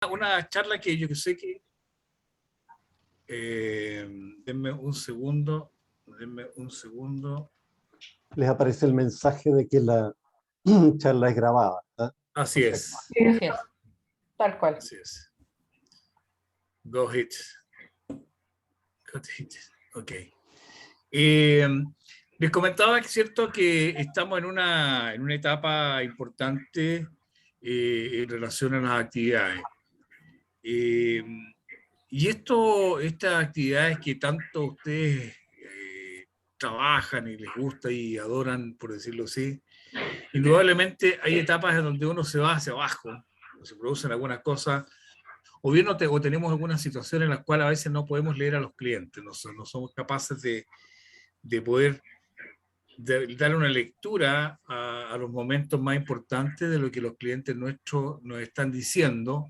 una charla que yo sé que... denme un segundo, denme un segundo. Les aparece el mensaje de que la charla es grabada, ¿eh? Así Perfecto. es. Sí, así es. Tal cual. Así es. Go ahead. Go ahead. Ok. Les comentaba que es cierto que estamos en una etapa importante en relación a las actividades. Eh, y estas actividades que tanto ustedes trabajan y les gusta y adoran, por decirlo así, indudablemente hay etapas en donde uno se va hacia abajo, se producen algunas cosas, o bien o tenemos algunas situaciones en las cuales a veces no podemos leer a los clientes, no somos capaces de poder dar una lectura a los momentos más importantes de lo que los clientes nuestros nos están diciendo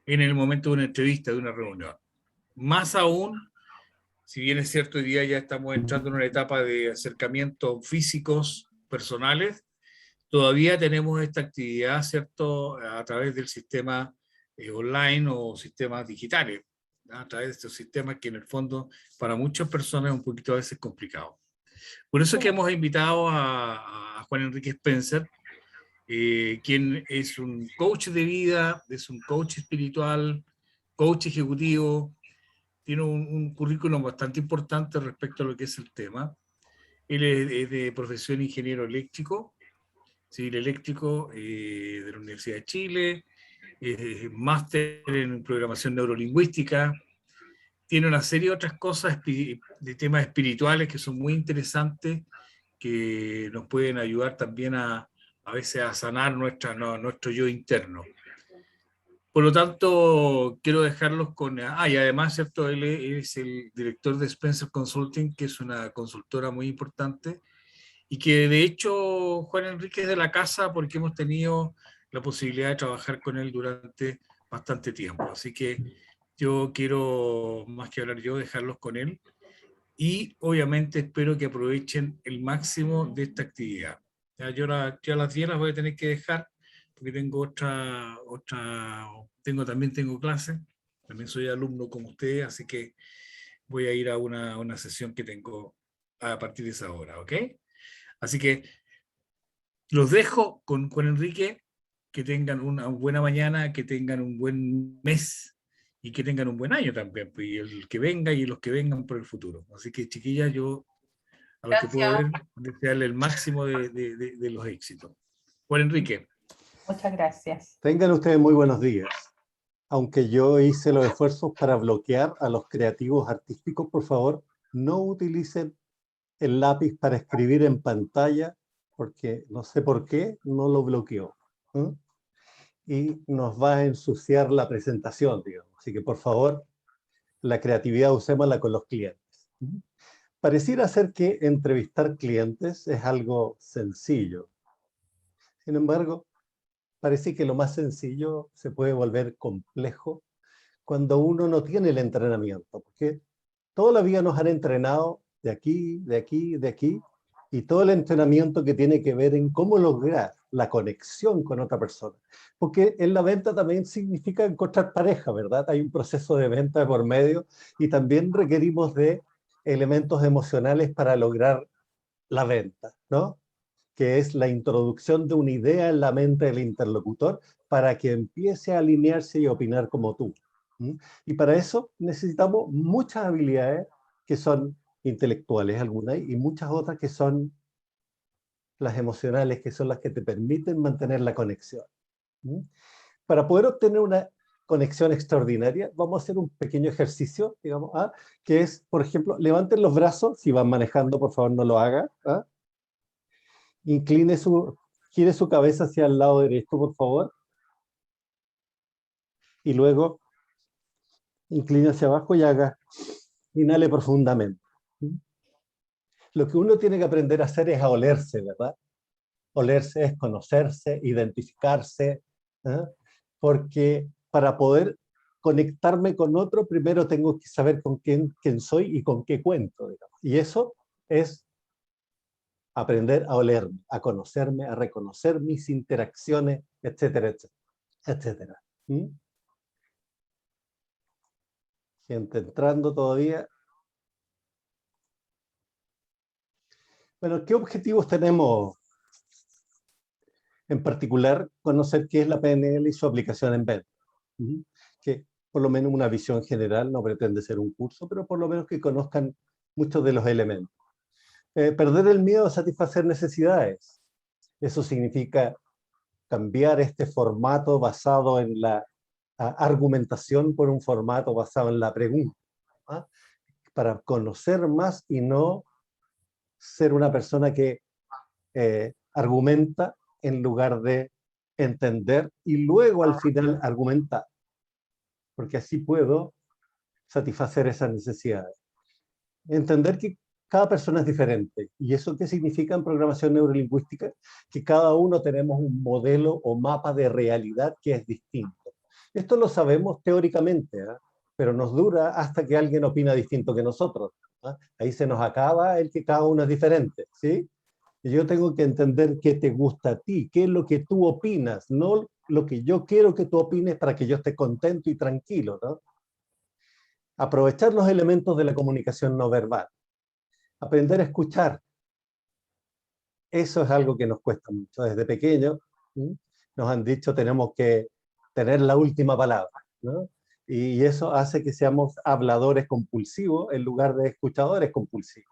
en el momento de una entrevista, de una reunión. Más aún, si bien es cierto, hoy día ya estamos entrando en una etapa de acercamientos físicos, personales, todavía tenemos esta actividad, ¿cierto?, a través del sistema online o sistemas digitales, ¿no? A través de estos sistemas que en el fondo para muchas personas es un poquito a veces complicado. Por eso es que hemos invitado a Juan Enrique Spencer, quien es un coach de vida, es un coach espiritual, coach ejecutivo, tiene un currículum bastante importante respecto a lo que es el tema. Él es de profesión ingeniero eléctrico, civil eléctrico de la Universidad de Chile, máster en programación neurolingüística, tiene una serie de otras cosas de temas espirituales que son muy interesantes, que nos pueden ayudar también a veces a sanar nuestro yo interno. Por lo tanto, quiero dejarlos con... y además, ¿cierto? Él es el director de Spencer Consulting, que es una consultora muy importante, y que de hecho Juan Enrique es de la casa porque hemos tenido la posibilidad de trabajar con él durante bastante tiempo. Así que yo quiero, más que hablar yo, dejarlos con él y obviamente espero que aprovechen el máximo de esta actividad. Ya, yo a las 10 las voy a tener que dejar porque tengo también tengo clase, también soy alumno como ustedes, así que voy a ir a una sesión que tengo a partir de esa hora, ¿ok? Así que los dejo con Enrique, que tengan una buena mañana, que tengan un buen mes y que tengan un buen año también, pues, y el que venga y los que vengan por el futuro. Así que, chiquillas, yo a los que puedo Gracias. ver, desearle el máximo de los éxitos. Juan Enrique. Muchas gracias. Tengan ustedes muy buenos días. Aunque yo hice los esfuerzos para bloquear a los creativos artísticos, por favor, no utilicen el lápiz para escribir en pantalla, porque no sé por qué no lo bloqueó. ¿Eh? Y nos va a ensuciar la presentación, digamos. Así que, por favor, la creatividad usémosla con los clientes. Pareciera ser que entrevistar clientes es algo sencillo. Sin embargo, parece que lo más sencillo se puede volver complejo cuando uno no tiene el entrenamiento, porque toda la vida nos han entrenado de aquí, de aquí, de aquí, y todo el entrenamiento que tiene que ver en cómo lograr la conexión con otra persona. Porque en la venta también significa encontrar pareja, ¿verdad? Hay un proceso de venta de por medio y también requerimos de elementos emocionales para lograr la venta, ¿no? Que es la introducción de una idea en la mente del interlocutor para que empiece a alinearse y opinar como tú. Y para eso necesitamos muchas habilidades que son intelectuales algunas y muchas otras que son las emocionales, que son las que te permiten mantener la conexión. Para poder obtener una conexión extraordinaria, vamos a hacer un pequeño ejercicio, digamos, que es, por ejemplo, levanten los brazos, si van manejando, por favor, no lo hagan. Gire su cabeza hacia el lado derecho, por favor. Y luego incline hacia abajo y inhale profundamente. Lo que uno tiene que aprender a hacer es a olerse, ¿verdad? Olerse es conocerse, identificarse, ¿eh? Porque para poder conectarme con otro, primero tengo que saber quién soy y con qué cuento, digamos. Y eso es aprender a olerme, a conocerme, a reconocer mis interacciones, etcétera, etcétera, etcétera. Gente entrando todavía. Bueno, ¿qué objetivos tenemos? En particular, conocer qué es la PNL y su aplicación en venta. Que por lo menos una visión general, no pretende ser un curso, pero por lo menos que conozcan muchos de los elementos. Perder el miedo a satisfacer necesidades. Eso significa cambiar este formato basado en la argumentación por un formato basado en la pregunta, ¿ah? Para conocer más y no ser una persona que argumenta en lugar de entender y luego al final argumentar, porque así puedo satisfacer esas necesidades. Entender que cada persona es diferente. ¿Y eso qué significa en programación neurolingüística? Que cada uno tenemos un modelo o mapa de realidad que es distinto. Esto lo sabemos teóricamente, ¿eh? Pero nos dura hasta que alguien opina distinto que nosotros, ¿eh? Ahí se nos acaba el que cada uno es diferente, ¿sí? Y yo tengo que entender qué te gusta a ti, qué es lo que tú opinas, no lo que yo quiero que tú opines para que yo esté contento y tranquilo, ¿no? Aprovechar los elementos de la comunicación no verbal. Aprender a escuchar. Eso es algo que nos cuesta mucho. Desde pequeños nos han dicho tenemos que tener la última palabra, ¿no? Y eso hace que seamos habladores compulsivos en lugar de escuchadores compulsivos.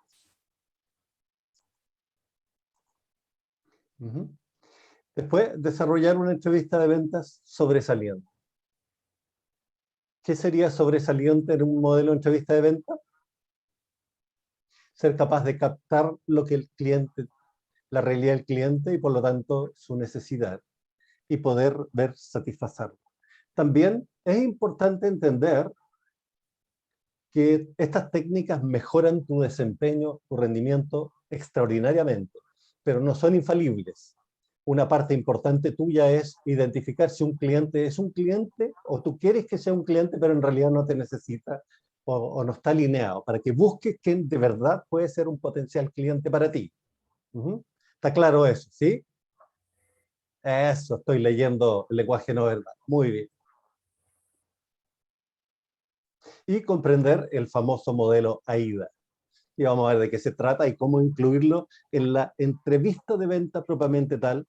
Después, desarrollar una entrevista de ventas sobresaliente. ¿Qué sería sobresaliente en un modelo de entrevista de ventas? Ser capaz de captar lo que el cliente, la realidad del cliente y por lo tanto su necesidad y poder ver satisfacerlo. También es importante entender que estas técnicas mejoran tu desempeño, tu rendimiento extraordinariamente, pero no son infalibles. Una parte importante tuya es identificar si un cliente es un cliente o tú quieres que sea un cliente, pero en realidad no te necesita o no está alineado, para que busques quién de verdad puede ser un potencial cliente para ti. ¿Está claro eso? ¿Sí? Eso, estoy leyendo el lenguaje no verbal. Muy bien. Y comprender el famoso modelo AIDA. Y vamos a ver de qué se trata y cómo incluirlo en la entrevista de venta propiamente tal.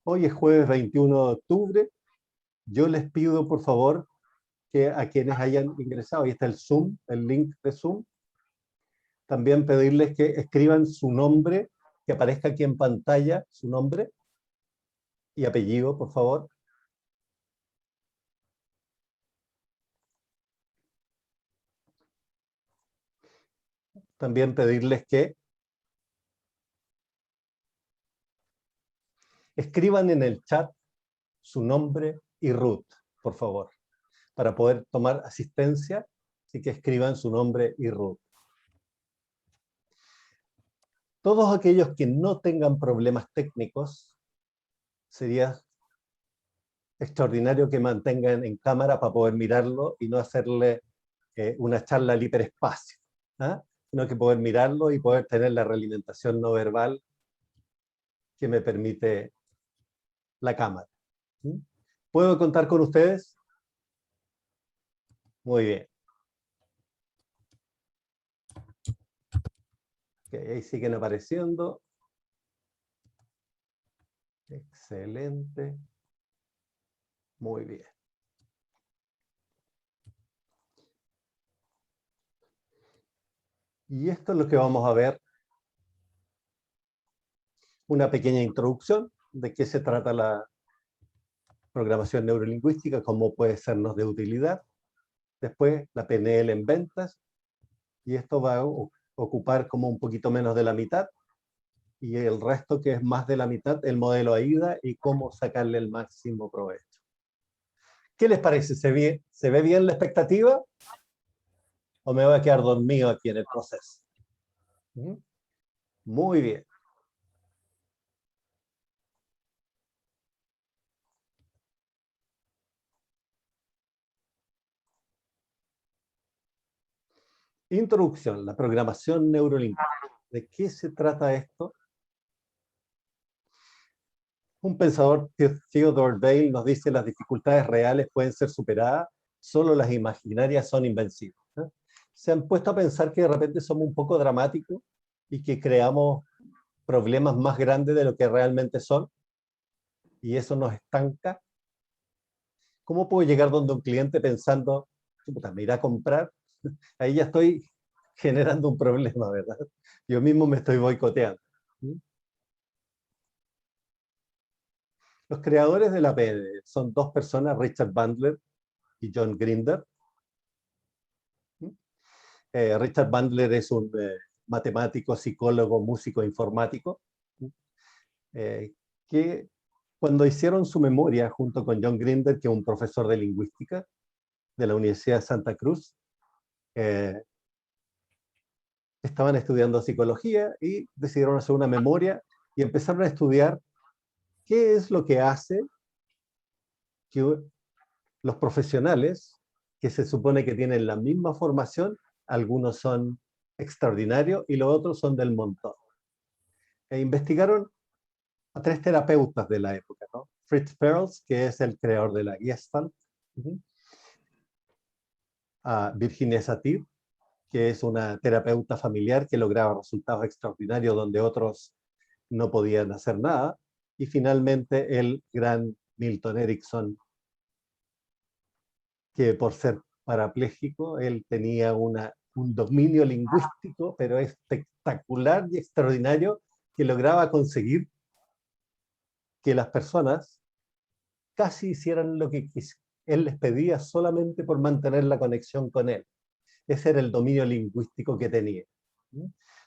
Hoy es jueves 21 de octubre. Yo les pido, por favor, que a quienes hayan ingresado, ahí está el Zoom, el link de Zoom, también pedirles que escriban su nombre, que aparezca aquí en pantalla, su nombre y apellido, por favor. También pedirles que escriban en el chat su nombre y root, por favor, para poder tomar asistencia, así que escriban su nombre y root. Todos aquellos que no tengan problemas técnicos, sería extraordinario que mantengan en cámara para poder mirarlo y no hacerle una charla al hiperespacio, ¿ah? Sino que poder mirarlo y poder tener la realimentación no verbal que me permite la cámara. ¿Puedo contar con ustedes? Muy bien. Okay, ahí siguen apareciendo. Excelente. Muy bien. Y esto es lo que vamos a ver. Una pequeña introducción de qué se trata la programación neurolingüística, cómo puede sernos de utilidad. Después la PNL en ventas. Y esto va a ocupar como un poquito menos de la mitad. Y el resto, que es más de la mitad, el modelo AIDA y cómo sacarle el máximo provecho. ¿Qué les parece? ¿Se ve bien la expectativa? ¿O me voy a quedar dormido aquí en el proceso? Muy bien. Introducción, la programación neurolingüística. ¿De qué se trata esto? Un pensador, Theodore Dale, nos dice las dificultades reales pueden ser superadas, solo las imaginarias son invencibles. ¿Eh? Se han puesto a pensar que de repente somos un poco dramáticos y que creamos problemas más grandes de lo que realmente son, y eso nos estanca. ¿Cómo puedo llegar donde un cliente pensando, puta, me irá a comprar? Ahí ya estoy generando un problema, ¿verdad? Yo mismo me estoy boicoteando. Los creadores de la PNL son dos personas, Richard Bandler y John Grinder. Richard Bandler es un matemático, psicólogo, músico, informático, que cuando hicieron su memoria junto con John Grinder, que es un profesor de lingüística de la Universidad de Santa Cruz, estaban estudiando psicología y decidieron hacer una memoria y empezaron a estudiar qué es lo que hace que los profesionales, que se supone que tienen la misma formación, algunos son extraordinarios y los otros son del montón. Investigaron a tres terapeutas de la época, ¿no? Fritz Perls, que es el creador de la Gestalt, a Virginia Satir, que es una terapeuta familiar que lograba resultados extraordinarios donde otros no podían hacer nada, y finalmente el gran Milton Erickson, que por ser parapléjico, él tenía un dominio lingüístico, pero espectacular y extraordinario, que lograba conseguir que las personas casi hicieran lo que él les pedía solamente por mantener la conexión con él. Ese era el dominio lingüístico que tenía.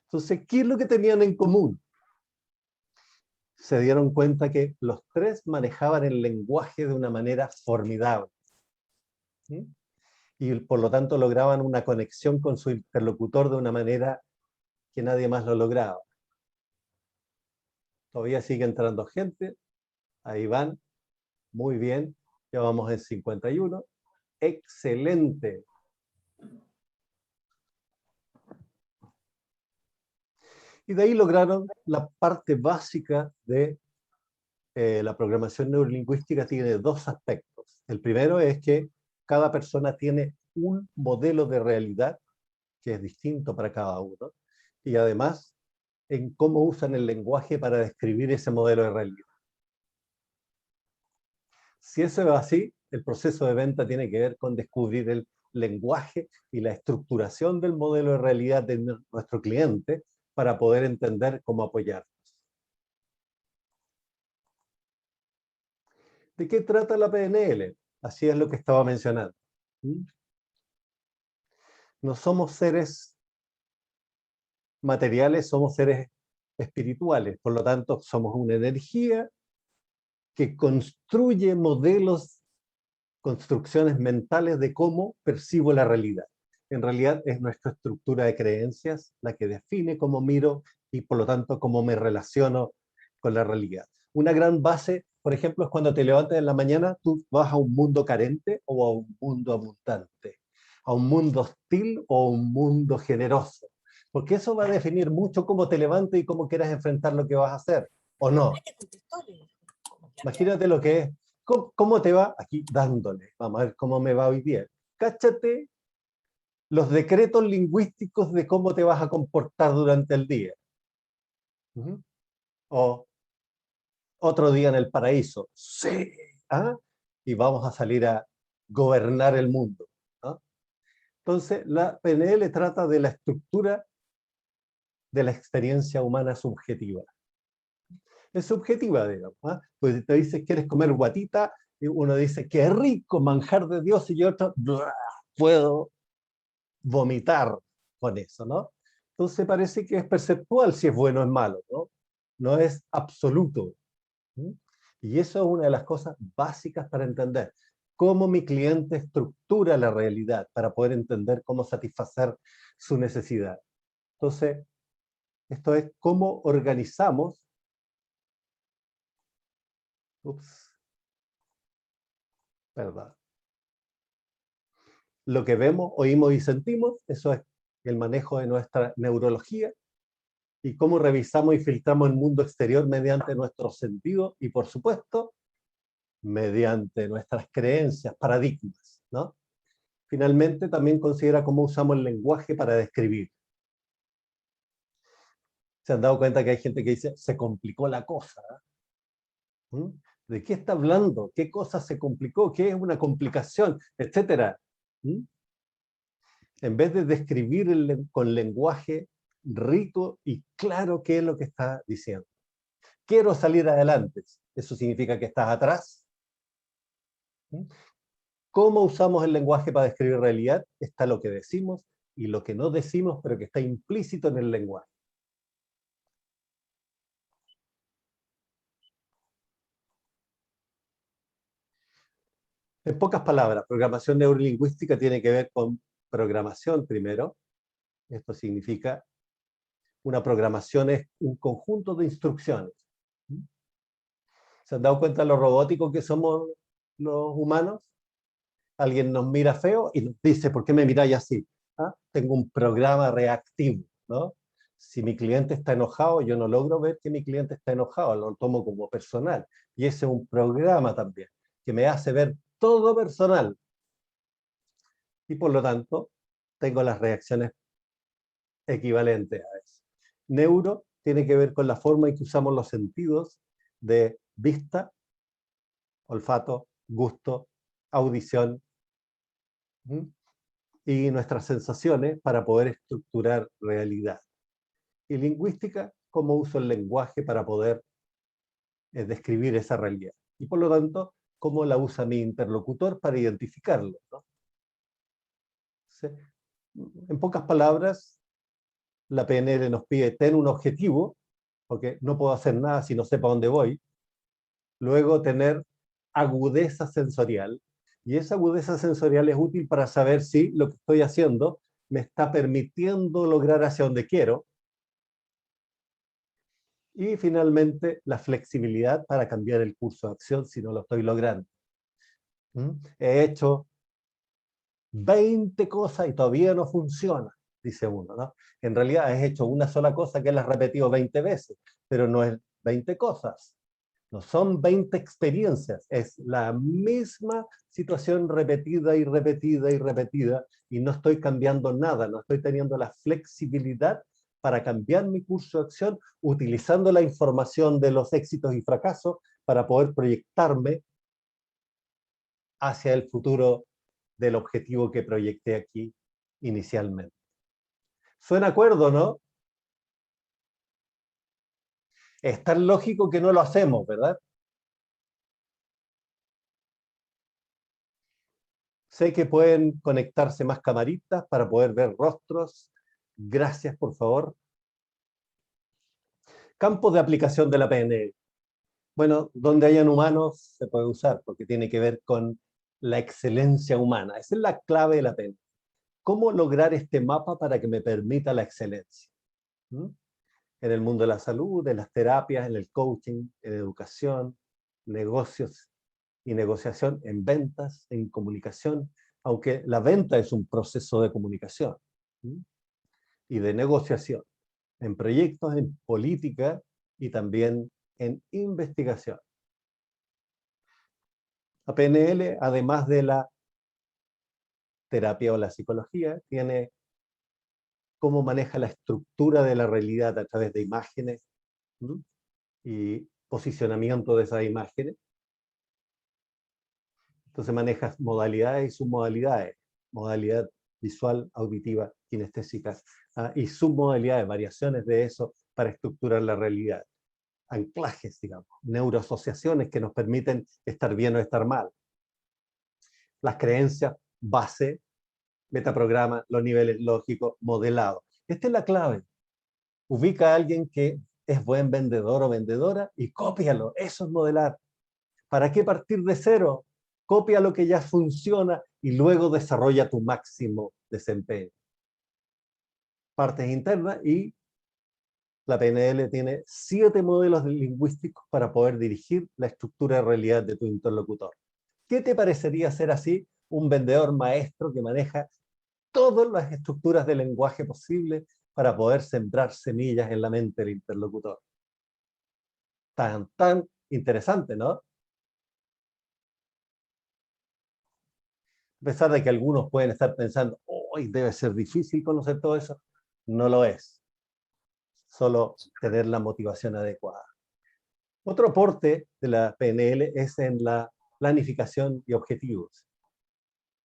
Entonces, ¿qué es lo que tenían en común? Se dieron cuenta que los tres manejaban el lenguaje de una manera formidable. Y por lo tanto lograban una conexión con su interlocutor de una manera que nadie más lo lograba. Todavía sigue entrando gente, ahí van, muy bien, ya vamos en 51, excelente. Y de ahí lograron la parte básica de la programación neurolingüística. Tiene dos aspectos. El primero es que cada persona tiene un modelo de realidad que es distinto para cada uno, y además en cómo usan el lenguaje para describir ese modelo de realidad. Si eso es así, el proceso de venta tiene que ver con descubrir el lenguaje y la estructuración del modelo de realidad de nuestro cliente para poder entender cómo apoyarnos. ¿De qué trata la PNL? Así es lo que estaba mencionando. No somos seres materiales, somos seres espirituales, por lo tanto somos una energía que construye modelos, construcciones mentales de cómo percibo la realidad. En realidad es nuestra estructura de creencias la que define cómo miro y por lo tanto cómo me relaciono con la realidad. Una gran base, por ejemplo, es cuando te levantas en la mañana, tú vas a un mundo carente o a un mundo abundante, a un mundo hostil o a un mundo generoso, porque eso va a definir mucho cómo te levantas y cómo quieras enfrentar lo que vas a hacer, ¿o no? Imagínate lo que es. ¿Cómo te va? Aquí dándole. Vamos a ver cómo me va hoy día. Cáchate los decretos lingüísticos de cómo te vas a comportar durante el día. O otro día en el paraíso. Sí. ¿Ah? Y vamos a salir a gobernar el mundo. ¿Ah? Entonces, la PNL trata de la estructura de la experiencia humana subjetiva. Es subjetiva, digamos. ¿Ah? Pues te dices, ¿quieres comer guatita? Y uno dice, qué rico, manjar de Dios, y otro, puedo vomitar con eso, ¿no? Entonces parece que es perceptual si es bueno o es malo, ¿no? No es absoluto. Y eso es una de las cosas básicas para entender cómo mi cliente estructura la realidad para poder entender cómo satisfacer su necesidad. Entonces, esto es cómo organizamos. Perdón. Lo que vemos, oímos y sentimos, eso es el manejo de nuestra neurología, y cómo revisamos y filtramos el mundo exterior mediante nuestros sentidos y, por supuesto, mediante nuestras creencias, paradigmas, ¿no? Finalmente, también considera cómo usamos el lenguaje para describir. ¿Se han dado cuenta que hay gente que dice, se complicó la cosa? ¿Mm? ¿De qué está hablando? ¿Qué cosa se complicó? ¿Qué es una complicación? Etcétera. ¿Mm? En vez de describir con lenguaje rico y claro qué es lo que está diciendo. Quiero salir adelante. ¿Eso significa que estás atrás? ¿Mm? ¿Cómo usamos el lenguaje para describir realidad? Está lo que decimos y lo que no decimos, pero que está implícito en el lenguaje. En pocas palabras, programación neurolingüística tiene que ver con programación primero. Esto significa una programación es un conjunto de instrucciones. ¿Se han dado cuenta de lo robóticos que somos los humanos? Alguien nos mira feo y nos dice, ¿por qué me miráis así? ¿Ah? Tengo un programa reactivo, ¿no? Si mi cliente está enojado, yo no logro ver que mi cliente está enojado, lo tomo como personal. Y ese es un programa también, que me hace ver todo personal. Y por lo tanto, tengo las reacciones equivalentes a eso. Neuro tiene que ver con la forma en que usamos los sentidos de vista, olfato, gusto, audición, y nuestras sensaciones para poder estructurar realidad. Y lingüística, cómo uso el lenguaje para poder describir esa realidad. Y por lo tanto, cómo la usa mi interlocutor para identificarlo, ¿no? ¿Sí? En pocas palabras, la PNL nos pide tener un objetivo, porque no puedo hacer nada si no sé para dónde voy. Luego, tener agudeza sensorial, y esa agudeza sensorial es útil para saber si lo que estoy haciendo me está permitiendo lograr hacia donde quiero. Y finalmente, la flexibilidad para cambiar el curso de acción si no lo estoy logrando. He hecho 20 cosas y todavía no funciona, dice uno, ¿no? En realidad has hecho una sola cosa que la has repetido 20 veces, pero no es 20 cosas. No son 20 experiencias, es la misma situación repetida y repetida y repetida, y no estoy cambiando nada, no estoy teniendo la flexibilidad para cambiar mi curso de acción, utilizando la información de los éxitos y fracasos para poder proyectarme hacia el futuro del objetivo que proyecté aquí inicialmente. ¿Suena acuerdo, no? Es tan lógico que no lo hacemos, ¿verdad? Sé que pueden conectarse más camaritas para poder ver rostros. Gracias, por favor. Campos de aplicación de la PNL. Bueno, donde hayan humanos se puede usar, porque tiene que ver con la excelencia humana. Esa es la clave de la PNL. ¿Cómo lograr este mapa para que me permita la excelencia? En el mundo de la salud, en las terapias, en el coaching, en educación, negocios y negociación, en ventas, en comunicación, aunque la venta es un proceso de comunicación y de negociación, en proyectos, en política y también en investigación. La PNL, además de la terapia o la psicología, tiene cómo maneja la estructura de la realidad a través de imágenes y posicionamiento de esas imágenes. Entonces maneja modalidades y submodalidades, modalidad visual, auditiva, kinestésica, y submodalidades, variaciones de eso para estructurar la realidad. Anclajes, digamos, neuroasociaciones que nos permiten estar bien o estar mal. Las creencias, base, metaprograma, los niveles lógicos, modelado. Esta es la clave. Ubica a alguien que es buen vendedor o vendedora y cópialo. Eso es modelar. ¿Para qué partir de cero? Copia lo que ya funciona y luego desarrolla tu máximo desempeño. Partes internas, y la PNL tiene 7 modelos lingüísticos para poder dirigir la estructura de realidad de tu interlocutor. ¿Qué te parecería ser así? Un vendedor maestro que maneja todas las estructuras de lenguaje posible para poder sembrar semillas en la mente del interlocutor. Tan interesante, ¿no? A pesar de que algunos pueden estar pensando, hoy debe ser difícil conocer todo eso, no lo es. Solo tener la motivación adecuada. Otro aporte de la PNL es en la planificación y objetivos.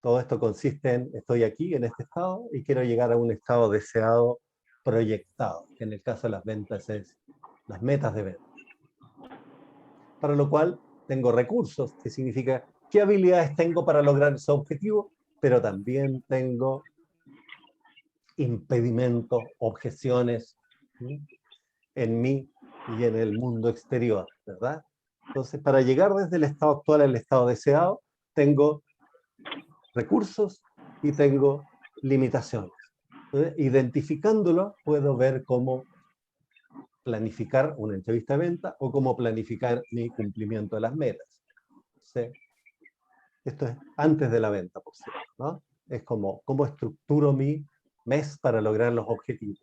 Todo esto consiste en, estoy aquí en este estado y quiero llegar a un estado deseado proyectado, que en el caso de las ventas es las metas de venta. Para lo cual tengo recursos, que significa qué habilidades tengo para lograr ese objetivo, pero también tengo impedimentos, objeciones, ¿sí?, en mí y en el mundo exterior, ¿verdad? Entonces, para llegar desde el estado actual al estado deseado, tengo recursos y tengo limitaciones. Entonces, identificándolo, puedo ver cómo planificar una entrevista de venta o cómo planificar mi cumplimiento de las metas. ¿Sí? Esto es antes de la venta, por cierto, ¿no? Es como cómo estructuro mi mes para lograr los objetivos.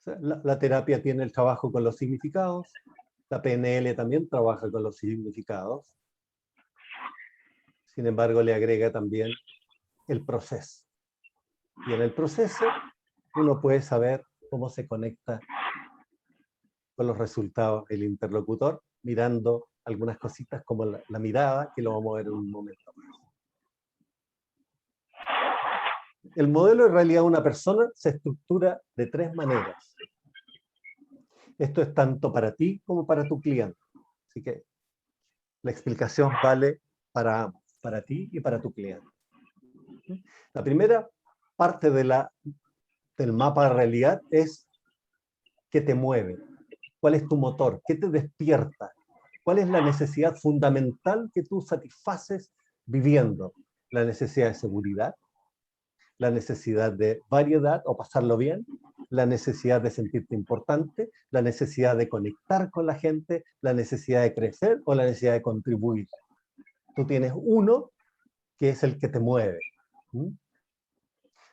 O sea, la terapia tiene el trabajo con los significados, la PNL también trabaja con los significados, sin embargo le agrega también el proceso. Y en el proceso uno puede saber cómo se conecta con los resultados el interlocutor, mirando algunas cositas como la mirada, que lo vamos a ver en un momento más. El modelo en realidad de una persona se estructura de 3 maneras. Esto es tanto para ti como para tu cliente. Así que la explicación vale para ambos, para ti y para tu cliente. La primera parte del mapa de realidad es qué te mueve, cuál es tu motor, qué te despierta, cuál es la necesidad fundamental que tú satisfaces viviendo. La necesidad de seguridad, la necesidad de variedad o pasarlo bien, la necesidad de sentirte importante, la necesidad de conectar con la gente, la necesidad de crecer o la necesidad de contribuir. Tú tienes uno que es el que te mueve.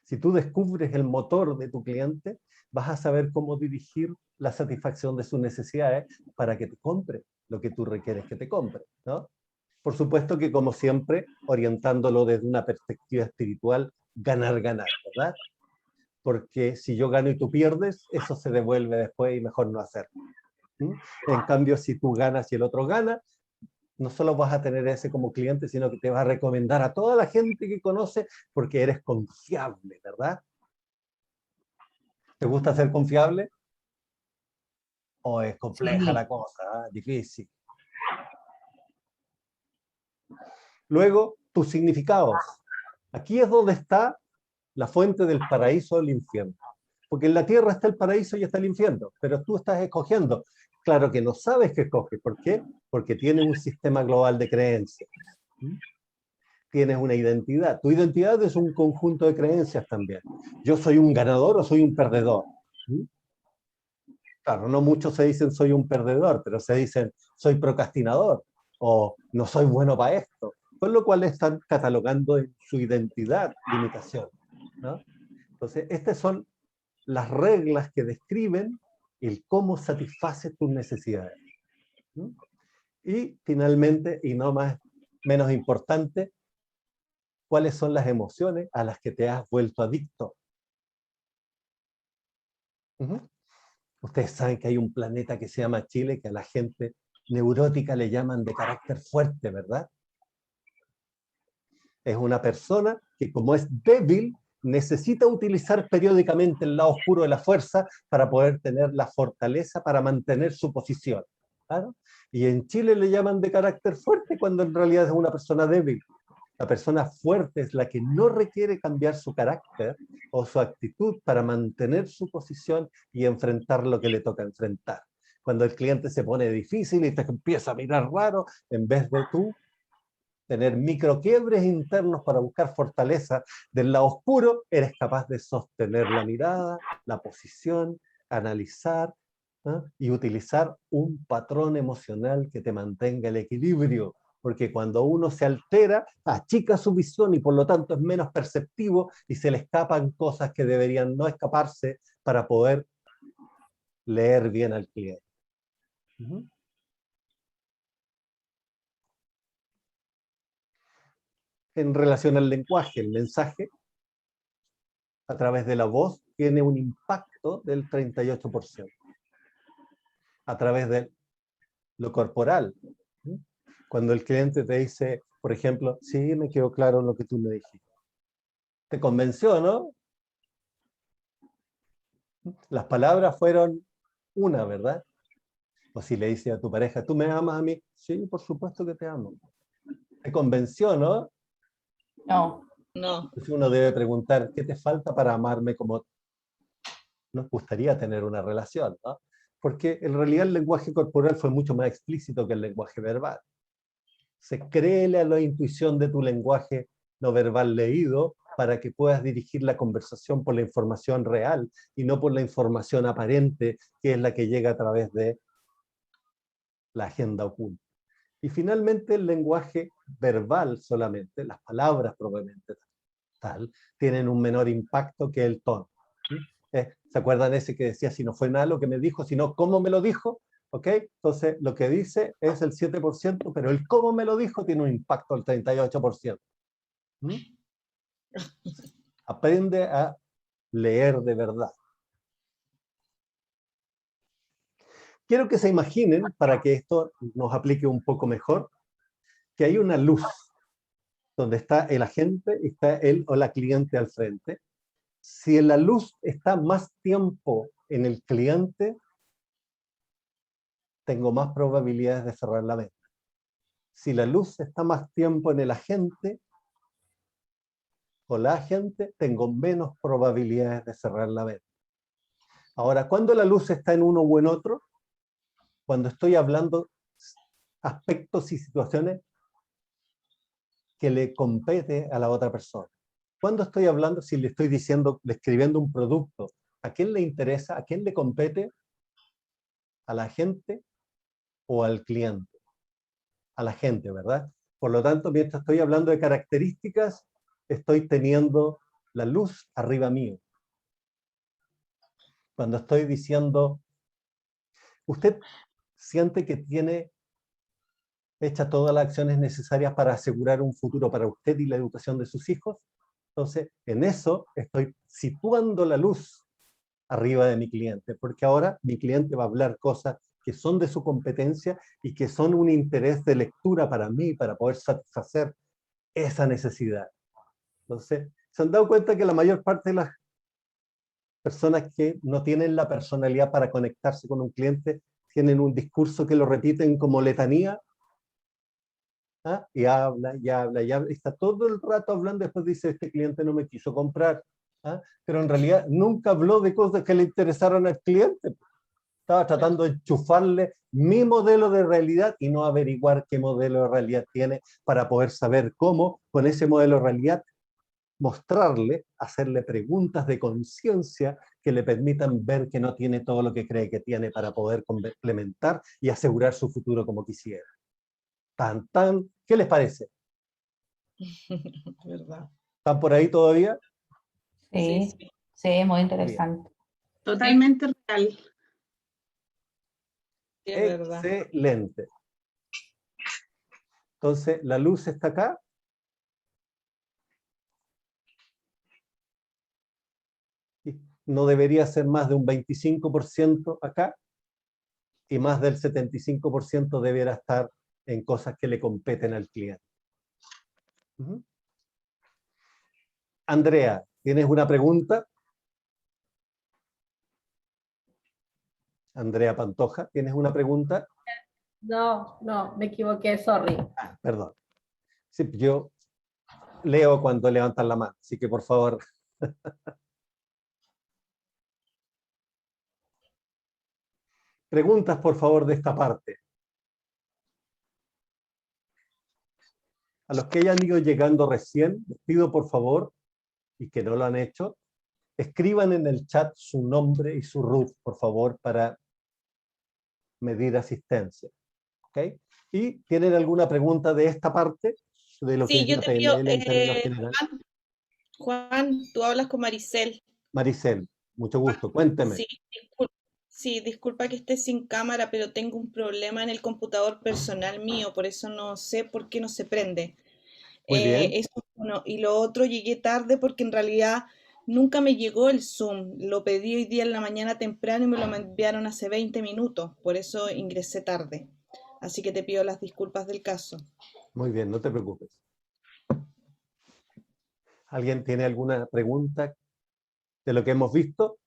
Si tú descubres el motor de tu cliente, vas a saber cómo dirigir la satisfacción de sus necesidades para que te compre lo que tú requieres que te compre, ¿no? Por supuesto que, como siempre, orientándolo desde una perspectiva espiritual, ganar, ¿verdad? Porque si yo gano y tú pierdes, eso se devuelve después y mejor no hacerlo. En cambio, si tú ganas y el otro gana, no solo vas a tener ese como cliente, sino que te vas a recomendar a toda la gente que conoce porque eres confiable, ¿verdad? ¿Te gusta ser confiable? ¿O es compleja la cosa? Difícil. Luego, tus significados. Aquí es donde está la fuente del paraíso o del infierno. Porque en la tierra está el paraíso y está el infierno, pero tú estás escogiendo. Claro que no sabes qué escoges. ¿Por qué? Porque tienes un sistema global de creencias. Tienes una identidad. Tu identidad es un conjunto de creencias también. Yo soy un ganador o soy un perdedor. Claro, no muchos se dicen soy un perdedor, pero se dicen soy procrastinador o no soy bueno para esto. Con lo cual están catalogando en su identidad limitación, ¿no? Entonces, estas son las reglas que describen el cómo satisface tus necesidades. Y finalmente, y no menos importante, cuáles son las emociones a las que te has vuelto adicto. Ustedes saben que hay un planeta que se llama Chile, que a la gente neurótica le llaman de carácter fuerte, ¿verdad? Es una persona que, como es débil, necesita utilizar periódicamente el lado oscuro de la fuerza para poder tener la fortaleza para mantener su posición. ¿Claro? Y en Chile le llaman de carácter fuerte cuando en realidad es una persona débil. La persona fuerte es la que no requiere cambiar su carácter o su actitud para mantener su posición y enfrentar lo que le toca enfrentar. Cuando el cliente se pone difícil y te empieza a mirar raro, en vez de tú tener microquiebres internos para buscar fortaleza del lado oscuro, eres capaz de sostener la mirada, la posición, analizar, ¿no? Y utilizar un patrón emocional que te mantenga el equilibrio Porque cuando uno se altera, achica su visión y por lo tanto es menos perceptivo y se le escapan cosas que deberían no escaparse para poder leer bien al cliente. En relación al lenguaje, el mensaje a través de la voz tiene un impacto del 38%. A través de lo corporal. Cuando el cliente te dice, por ejemplo, sí, me quedó claro lo que tú me dijiste. ¿Te convenció, no? Las palabras fueron una, ¿verdad? O si le dices a tu pareja, ¿tú me amas a mí? Sí, por supuesto que te amo. ¿Te convenció, no? No. No. Entonces uno debe preguntar, ¿qué te falta para amarme como nos gustaría tener una relación, ¿no? Porque en realidad el lenguaje corporal fue mucho más explícito que el lenguaje verbal. Se créele a la intuición de tu lenguaje no verbal leído para que puedas dirigir la conversación por la información real y no por la información aparente, que es la que llega a través de la agenda oculta. Y finalmente el lenguaje verbal solamente, las palabras probablemente tal, tienen un menor impacto que el tono. ¿Se acuerdan ese que decía, si no fue nada lo que me dijo, sino cómo me lo dijo? ¿Ok? Entonces, lo que dice es el 7%, pero el cómo me lo dijo tiene un impacto del 38%. Aprende a leer de verdad. Quiero que se imaginen, para que esto nos aplique un poco mejor, que hay una luz donde está el agente y está él o la cliente al frente. Si la luz está más tiempo en el cliente, tengo más probabilidades de cerrar la venta. Si la luz está más tiempo en el agente o la agente, tengo menos probabilidades de cerrar la venta. Ahora, ¿cuándo la luz está en uno o en otro? Cuando estoy hablando aspectos y situaciones que le compete a la otra persona. Cuando estoy hablando, si le estoy diciendo, describiendo un producto, ¿a quién le interesa? ¿A quién le compete? ¿A la gente o al cliente? A la gente, ¿verdad? Por lo tanto, mientras estoy hablando de características, estoy teniendo la luz arriba mío. Cuando estoy diciendo, usted siente que tiene hecha todas las acciones necesarias para asegurar un futuro para usted y la educación de sus hijos, entonces en eso estoy situando la luz arriba de mi cliente, porque ahora mi cliente va a hablar cosas que son de su competencia y que son un interés de lectura para mí, para poder satisfacer esa necesidad. Entonces, ¿se han dado cuenta que la mayor parte de las personas que no tienen la personalidad para conectarse con un cliente tienen un discurso que lo repiten como letanía? ¿Ah? Y habla, y habla, y habla, y está todo el rato hablando, después dice, este cliente no me quiso comprar. ¿Ah? Pero en realidad nunca habló de cosas que le interesaron al cliente. Estaba tratando de enchufarle mi modelo de realidad y no averiguar qué modelo de realidad tiene para poder saber cómo, con ese modelo de realidad, mostrarle, hacerle preguntas de conciencia que le permitan ver que no tiene todo lo que cree que tiene para poder complementar y asegurar su futuro como quisiera. Tan, tan, ¿qué les parece? ¿Verdad? ¿Están por ahí todavía? Sí, Sí. sí, muy interesante. Totalmente real. Sí, es verdad. Excelente. Entonces, la luz está acá. No debería ser más de un 25% acá. Y más del 75% deberá estar en cosas que le competen al cliente. Andrea, ¿tienes una pregunta? Andrea Pantoja, ¿tienes una pregunta? No, me equivoqué, sorry. Ah, perdón. Sí, yo leo cuando levantan la mano, así que por favor. Preguntas, por favor, de esta parte. A los que hayan ido llegando recién, les pido por favor, y que no lo han hecho, escriban en el chat su nombre y su root, por favor, para medir asistencia. ¿Ok? ¿Y tienen alguna pregunta de esta parte? De lo que Sí, es yo la te pido, PNL en términos generales. Juan, tú hablas con Maricel. Maricel, mucho gusto, cuénteme. Sí, sí, disculpa que esté sin cámara, pero tengo un problema en el computador personal mío, por eso no sé por qué no se prende. Muy bien, Eso es uno. Y lo otro, llegué tarde porque en realidad nunca me llegó el Zoom. Lo pedí hoy día en la mañana temprano y me lo enviaron hace 20 minutos, por eso ingresé tarde. Así que te pido las disculpas del caso. muy bien, no te preocupes. ¿Alguien tiene alguna pregunta de lo que hemos visto?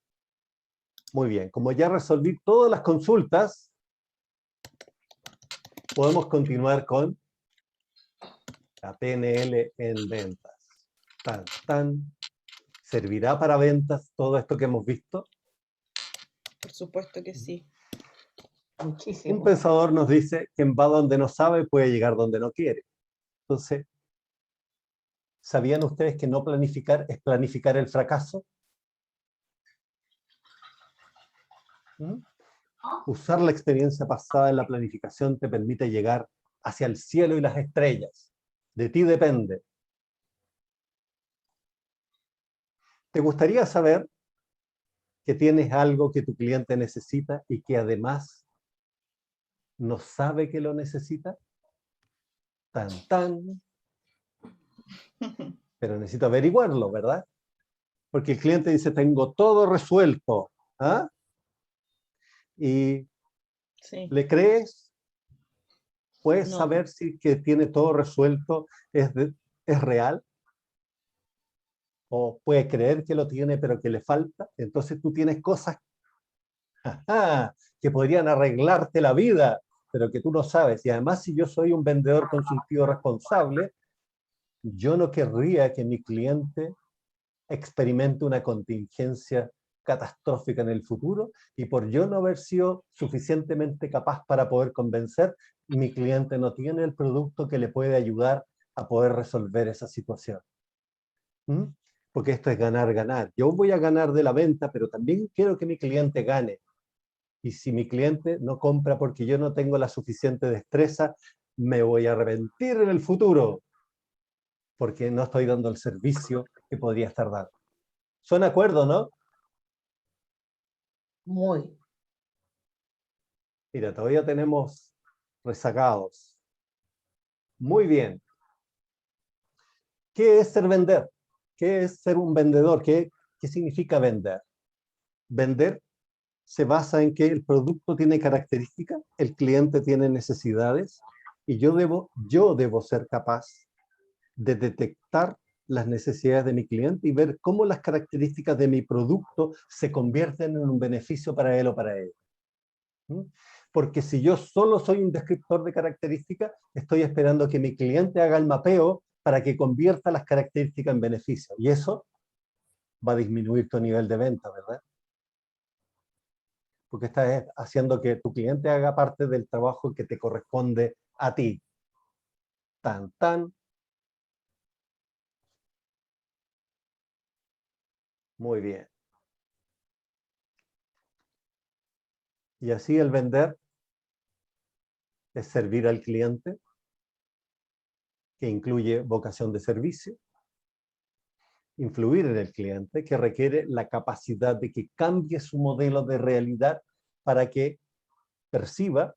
Muy bien, como ya resolví todas las consultas, podemos continuar con la PNL en ventas. Tan, tan. ¿Servirá para ventas todo esto que hemos visto? Por supuesto que sí. Un Muchísimo. pensador nos dice que va donde no sabe puede llegar donde no quiere. Entonces, ¿sabían ustedes que no planificar es planificar el fracaso? ¿Mm? Usar la experiencia pasada en la planificación te permite llegar hacia el cielo y las estrellas. De ti depende. ¿Te gustaría saber que tienes algo que tu cliente necesita y que además no sabe que lo necesita? Tan, tan. Pero necesito averiguarlo, ¿verdad? Porque el cliente dice, tengo todo resuelto. ¿Ah? ¿Y Sí. le crees? ¿Puedes No. saber si que tiene todo resuelto es real? ¿O puede creer que lo tiene pero que le falta? Entonces tú tienes cosas que podrían arreglarte la vida, pero que tú no sabes. Y además, si yo soy un vendedor consultivo responsable, yo no querría que mi cliente experimente una contingencia catastrófica en el futuro y por yo no haber sido suficientemente capaz para poder convencer, mi cliente no tiene el producto que le puede ayudar a poder resolver esa situación. ¿Mm? Porque esto es ganar, ganar. Yo voy a ganar de la venta, pero también quiero que mi cliente gane. Y si mi cliente no compra porque yo no tengo la suficiente destreza, me voy a arrepentir en el futuro porque no estoy dando el servicio que podría estar dando. ¿Son de acuerdo, no? Muy. Mira, todavía tenemos rezagados. Muy bien. ¿Qué es ser vender? ¿Qué es ser un vendedor? ¿Qué significa vender? Vender se basa en que el producto tiene características, el cliente tiene necesidades y yo debo ser capaz de detectar las necesidades de mi cliente y ver cómo las características de mi producto se convierten en un beneficio para él o para ella. ¿Mm? Porque si yo solo soy un descriptor de características, estoy esperando que mi cliente haga el mapeo para que convierta las características en beneficio. Y eso va a disminuir tu nivel de venta, ¿verdad? Porque estás haciendo que tu cliente haga parte del trabajo que te corresponde a ti. Tan, tan. Muy bien. Y así el vender es servir al cliente, que incluye vocación de servicio, influir en el cliente, que requiere la capacidad de que cambie su modelo de realidad para que perciba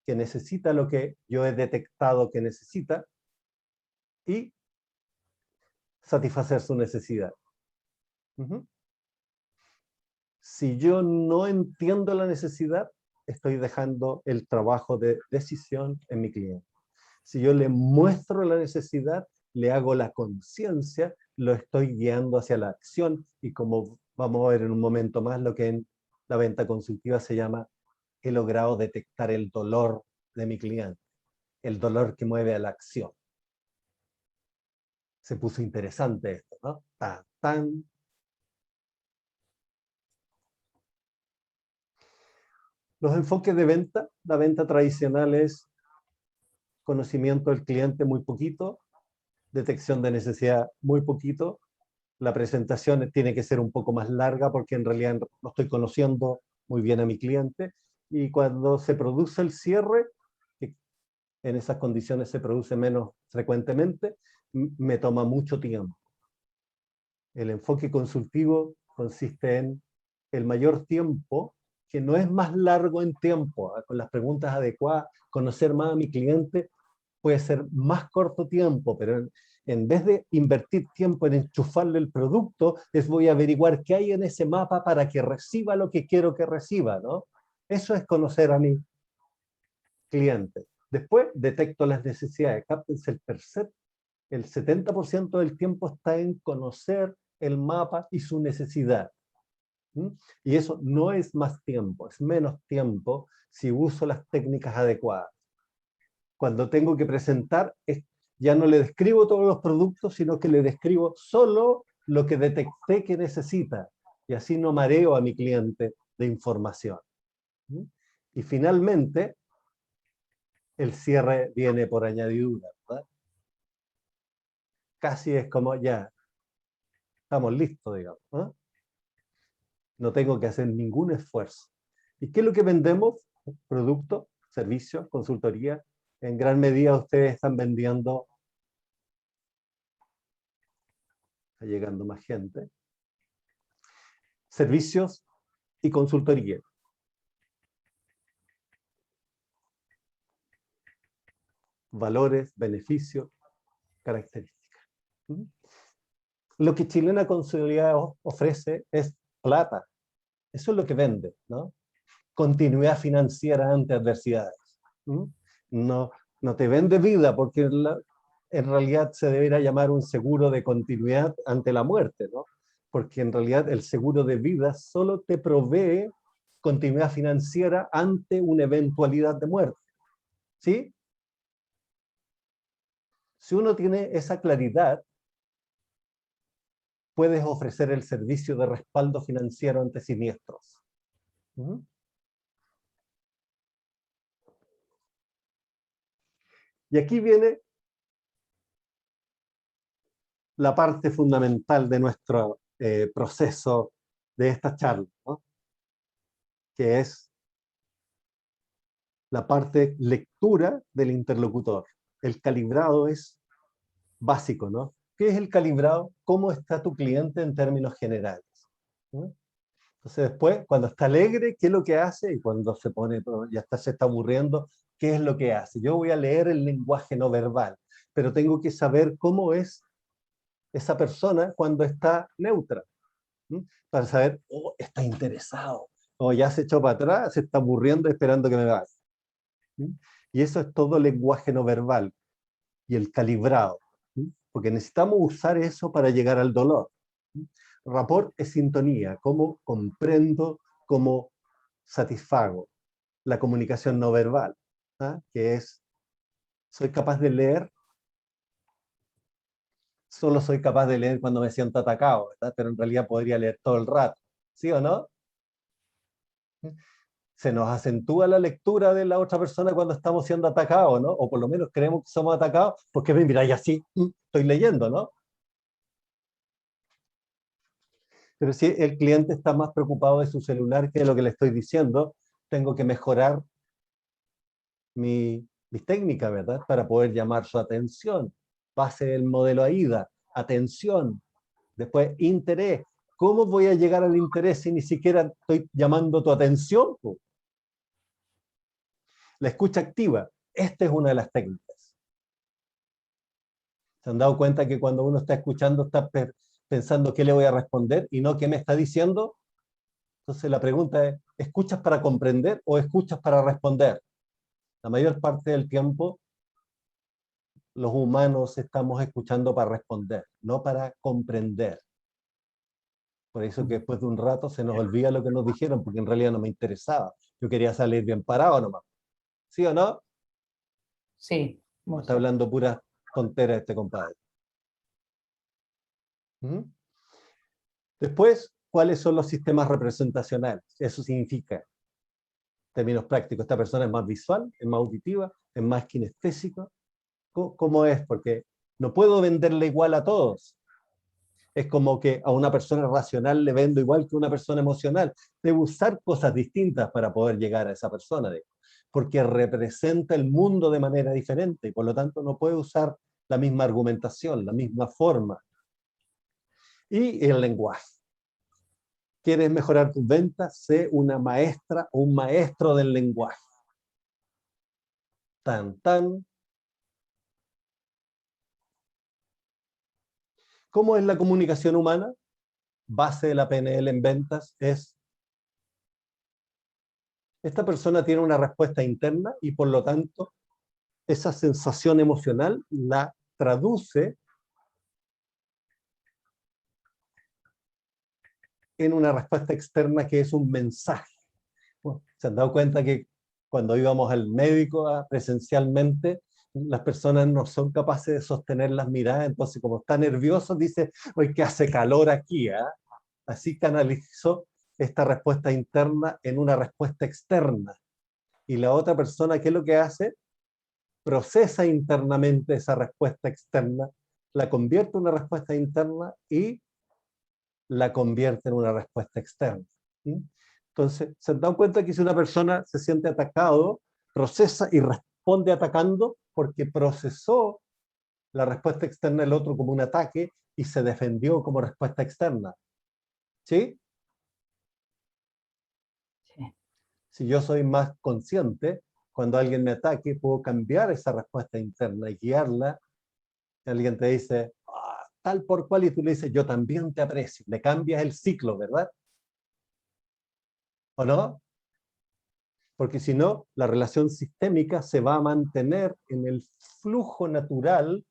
que necesita lo que yo he detectado que necesita y satisfacer su necesidad. Si yo no entiendo la necesidad, estoy dejando el trabajo de decisión en mi cliente. Si yo le muestro la necesidad, le hago la conciencia, lo estoy guiando hacia la acción y como vamos a ver en un momento más, lo que en la venta consultiva se llama, he logrado detectar el dolor de mi cliente, el dolor que mueve a la acción. Se puso interesante esto, ¿no? Tan, tan. Los enfoques de venta, la venta tradicional es conocimiento del cliente muy poquito, detección de necesidad muy poquito, la presentación tiene que ser un poco más larga porque en realidad no estoy conociendo muy bien a mi cliente y cuando se produce el cierre, que en esas condiciones se produce menos frecuentemente, me toma mucho tiempo. El enfoque consultivo consiste en el mayor tiempo, que no es más largo en tiempo, con las preguntas adecuadas, conocer más a mi cliente puede ser más corto tiempo, pero en vez de invertir tiempo en enchufarle el producto, es voy a averiguar qué hay en ese mapa para que reciba lo que quiero que reciba, ¿no? Eso es conocer a mi cliente. Después detecto las necesidades. Cáptense el 70% del tiempo está en conocer el mapa y su necesidad. Y eso no es más tiempo, es menos tiempo si uso las técnicas adecuadas. Cuando tengo que presentar, ya no le describo todos los productos, sino que le describo solo lo que detecté que necesita. Y así no mareo a mi cliente de información. Y finalmente, el cierre viene por añadidura, ¿verdad? Casi es como ya, estamos listos, digamos, ¿no? No tengo que hacer ningún esfuerzo. ¿Y qué es lo que vendemos? Productos, servicios, consultoría. En gran medida ustedes están vendiendo, está llegando más gente, servicios y consultoría. Valores, beneficios, características. Lo que Chilena Consolidada ofrece es plata. Eso es lo que vende, ¿no? Continuidad financiera ante adversidades. No, no te vende vida, porque en realidad se debería llamar un seguro de continuidad ante la muerte, ¿no? Porque en realidad el seguro de vida solo te provee continuidad financiera ante una eventualidad de muerte. ¿Sí? Si uno tiene esa claridad, puedes ofrecer el servicio de respaldo financiero ante siniestros. Y aquí viene la parte fundamental de nuestro proceso de esta charla, ¿no? Que es la parte lectura del interlocutor. El calibrado es básico, ¿no? ¿Qué es el calibrado? ¿Cómo está tu cliente en términos generales? ¿No? Entonces después, cuando está alegre, ¿qué es lo que hace? Y cuando se pone, se está aburriendo, ¿qué es lo que hace? Yo voy a leer el lenguaje no verbal, pero tengo que saber cómo es esa persona cuando está neutra, ¿no? Para saber, oh, está interesado, o ya se echó para atrás, se está aburriendo esperando que me vaya. Y eso es todo lenguaje no verbal y el calibrado, porque necesitamos usar eso para llegar al dolor. Rapport es sintonía, cómo comprendo, cómo satisfago. La comunicación no verbal, que es, soy capaz de leer, solo soy capaz de leer cuando me siento atacado, ¿verdad? Pero en realidad podría leer todo el rato, ¿sí o no? Se nos acentúa la lectura de la otra persona cuando estamos siendo atacados, ¿no? O por lo menos creemos que somos atacados porque me miráis así, estoy leyendo, ¿no? Pero si el cliente está más preocupado de su celular que de lo que le estoy diciendo, tengo que mejorar mis técnicas, ¿verdad? Para poder llamar su atención. Pase del modelo AIDA, atención, después interés. ¿Cómo voy a llegar al interés si ni siquiera estoy llamando tu atención? La escucha activa, esta es una de las técnicas. ¿Se han dado cuenta que cuando uno está escuchando está pensando qué le voy a responder y no qué me está diciendo? Entonces la pregunta es, ¿escuchas para comprender o escuchas para responder? La mayor parte del tiempo los humanos estamos escuchando para responder, no para comprender. Por eso que después de un rato se nos olvida lo que nos dijeron, porque en realidad no me interesaba. Yo quería salir bien parado nomás. ¿Sí o no? Sí. Está hablando pura tontera este compadre. Después, ¿cuáles son los sistemas representacionales? Eso significa, en términos prácticos, esta persona es más visual, es más auditiva, es más kinestésica. ¿Cómo es? Porque no puedo venderle igual a todos. Es como que a una persona racional le vendo igual que a una persona emocional. Debo usar cosas distintas para poder llegar a esa persona. porque representa el mundo de manera diferente y por lo tanto no puede usar la misma argumentación, la misma forma. Y el lenguaje. ¿Quieres mejorar tus ventas? Sé una maestra o un maestro del lenguaje. Tan, tan. ¿Cómo es la comunicación humana? Base de la PNL en ventas es: esta persona tiene una respuesta interna y por lo tanto esa sensación emocional la traduce en una respuesta externa que es un mensaje. Bueno, ¿se han dado cuenta que cuando íbamos al médico presencialmente, las personas no son capaces de sostener las miradas? Entonces, como está nervioso, dice, hoy que hace calor aquí, ¿eh? Así canalizó esta respuesta interna en una respuesta externa. Y la otra persona, ¿qué es lo que hace? Procesa internamente esa respuesta externa, la convierte en una respuesta interna y la convierte en una respuesta externa. ¿Sí? Entonces, ¿se han dado cuenta que si una persona se siente atacado, procesa y responde atacando porque procesó la respuesta externa del otro como un ataque y se defendió como respuesta externa? ¿Sí? Sí. Si yo soy más consciente, cuando alguien me ataque, puedo cambiar esa respuesta interna y guiarla. Alguien te dice, tal por cual, y tú le dices, yo también te aprecio. Le cambias el ciclo, ¿verdad? ¿O no? Porque si no, la relación sistémica se va a mantener en el flujo natural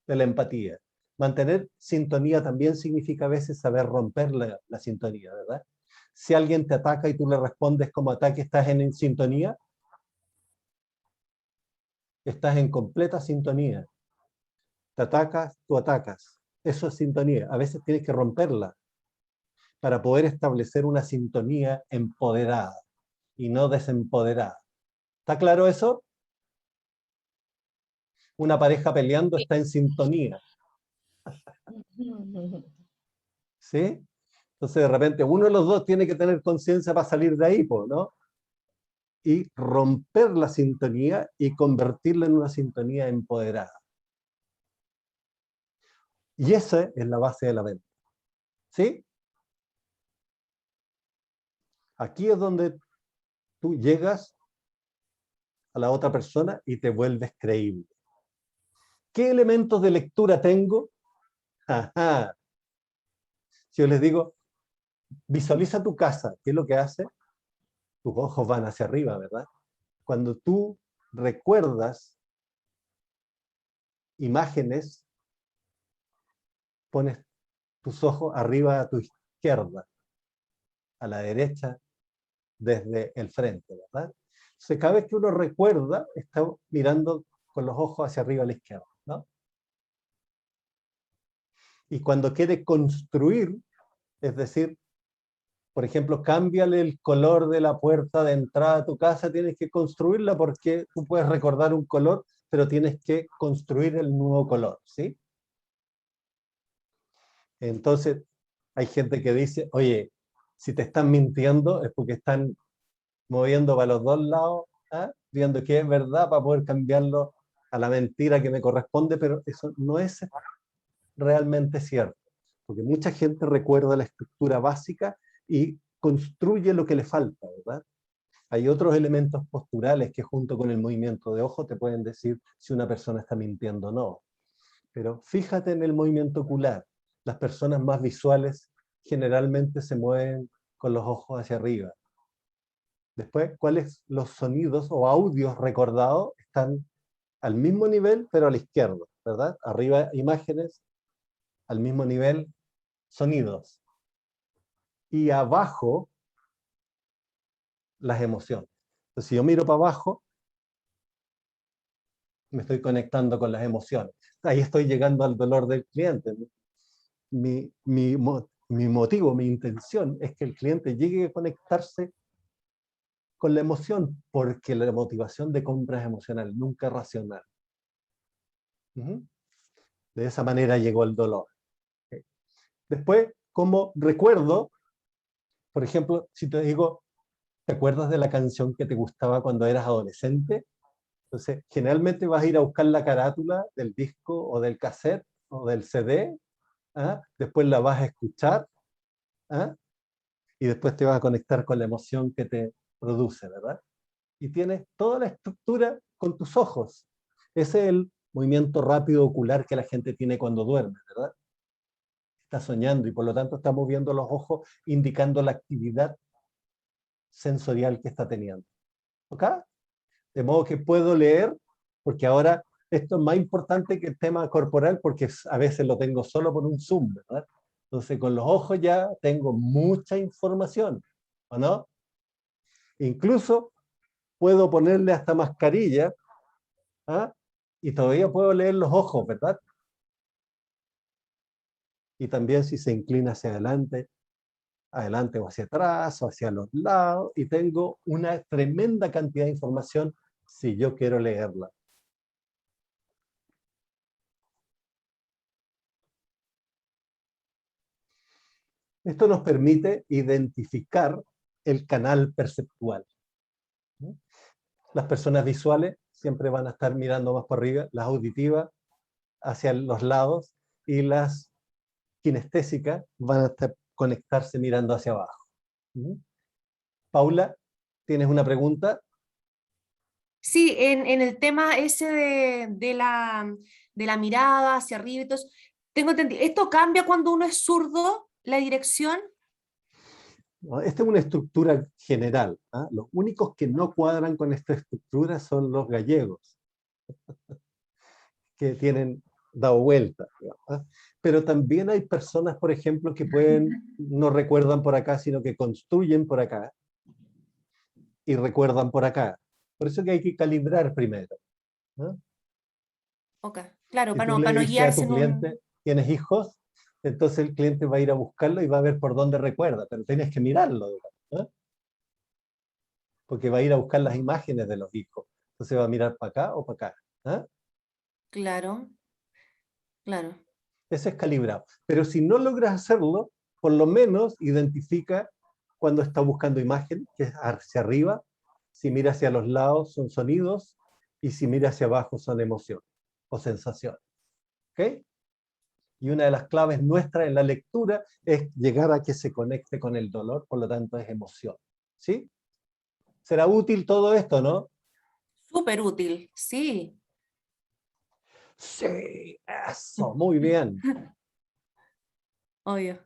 de la empatía. Mantener sintonía también significa a veces saber romper la sintonía, ¿verdad? Si alguien te ataca y tú le respondes como ataque, ¿estás en sintonía? Estás en completa sintonía. Te atacas, tú atacas. Eso es sintonía. A veces tienes que romperla para poder establecer una sintonía empoderada y no desempoderada. ¿Está claro eso? Una pareja peleando está en sintonía. ¿Sí? Entonces de repente uno de los dos tiene que tener conciencia para salir de ahí, ¿no? Y romper la sintonía y convertirla en una sintonía empoderada. Y esa es la base de la venta. ¿Sí? Aquí es donde tú llegas a la otra persona y te vuelves creíble. ¿Qué elementos de lectura tengo? Ajá. Si yo les digo, visualiza tu casa, ¿qué es lo que hace? Tus ojos van hacia arriba, ¿verdad? Cuando tú recuerdas imágenes, pones tus ojos arriba a tu izquierda, a la derecha, desde el frente, ¿verdad? Entonces, cada vez que uno recuerda, está mirando con los ojos hacia arriba a la izquierda, ¿no? Y cuando quiere construir, es decir, por ejemplo, cámbiale el color de la puerta de entrada a tu casa, tienes que construirla porque tú puedes recordar un color, pero tienes que construir el nuevo color, ¿sí? Entonces, hay gente que dice, oye, si te están mintiendo es porque están moviendo para los dos lados, ¿ah? Viendo que es verdad para poder cambiarlo a la mentira que me corresponde, pero eso no es realmente cierto, porque mucha gente recuerda la estructura básica y construye lo que le falta, ¿verdad? Hay otros elementos posturales que junto con el movimiento de ojo te pueden decir si una persona está mintiendo o no. Pero fíjate en el movimiento ocular. Las personas más visuales generalmente se mueven con los ojos hacia arriba. Después, ¿cuáles los sonidos o audios recordados están al mismo nivel, pero a la izquierda, ¿verdad? Arriba imágenes, al mismo nivel sonidos. Y abajo las emociones. Entonces, si yo miro para abajo, me estoy conectando con las emociones. Ahí estoy llegando al dolor del cliente. Mi motivo, mi intención es que el cliente llegue a conectarse con la emoción, porque la motivación de compra es emocional, nunca racional. De esa manera llegó el dolor. Después, como recuerdo, por ejemplo, si te digo, ¿Te acuerdas de la canción que te gustaba cuando eras adolescente? Entonces, generalmente vas a ir a buscar la carátula del disco o del cassette o del CD, ¿ah? Después la vas a escuchar, ¿ah? Y después te vas a conectar con la emoción que te produce, ¿verdad? Y tienes toda la estructura con tus ojos. Ese es el movimiento rápido ocular que la gente tiene cuando duerme, ¿verdad? Está soñando y por lo tanto está moviendo los ojos indicando la actividad sensorial que está teniendo. ¿Ok? De modo que puedo leer, porque ahora esto es más importante que el tema corporal, porque a veces lo tengo solo por un zoom, ¿verdad? Entonces con los ojos ya tengo mucha información, ¿o no? Incluso puedo ponerle hasta mascarilla, ¿ah? Y todavía puedo leer los ojos, ¿verdad? Y también si se inclina hacia adelante o hacia atrás o hacia los lados, y tengo una tremenda cantidad de información si yo quiero leerla. Esto nos permite identificar el canal perceptual. Las personas visuales siempre van a estar mirando más por arriba, las auditivas hacia los lados, y las kinestésicas van a conectarse mirando hacia abajo. Paula, ¿tienes una pregunta? Sí, en el tema ese de la mirada hacia arriba y todo eso, tengo entendido, ¿esto cambia cuando uno es zurdo, la dirección? ¿No? Esta es una estructura general, ¿ah? Los únicos que no cuadran con esta estructura son los gallegos, que tienen dado vuelta, ¿ah? Pero también hay personas, por ejemplo, que no recuerdan por acá, sino que construyen por acá y recuerdan por acá. Por eso que hay que calibrar primero, ¿no? Ok, claro, Si para tú no, le para no dices a guiarse tu en un... cliente, ¿tienes hijos? Entonces el cliente va a ir a buscarlo y va a ver por dónde recuerda, pero tienes que mirarlo, ¿no? Porque va a ir a buscar las imágenes de los hijos. Entonces va a mirar para acá o para acá, ¿ah? Claro, claro. Eso es calibrado. Pero si no logras hacerlo, por lo menos identifica cuando está buscando imagen, que es hacia arriba. Si mira hacia los lados son sonidos, y si mira hacia abajo son emociones o sensaciones. ¿Ok? Y una de las claves nuestras en la lectura es llegar a que se conecte con el dolor, por lo tanto es emoción. ¿Sí? ¿Será útil todo esto, no? Súper útil, sí. Sí, eso, muy bien. Obvio.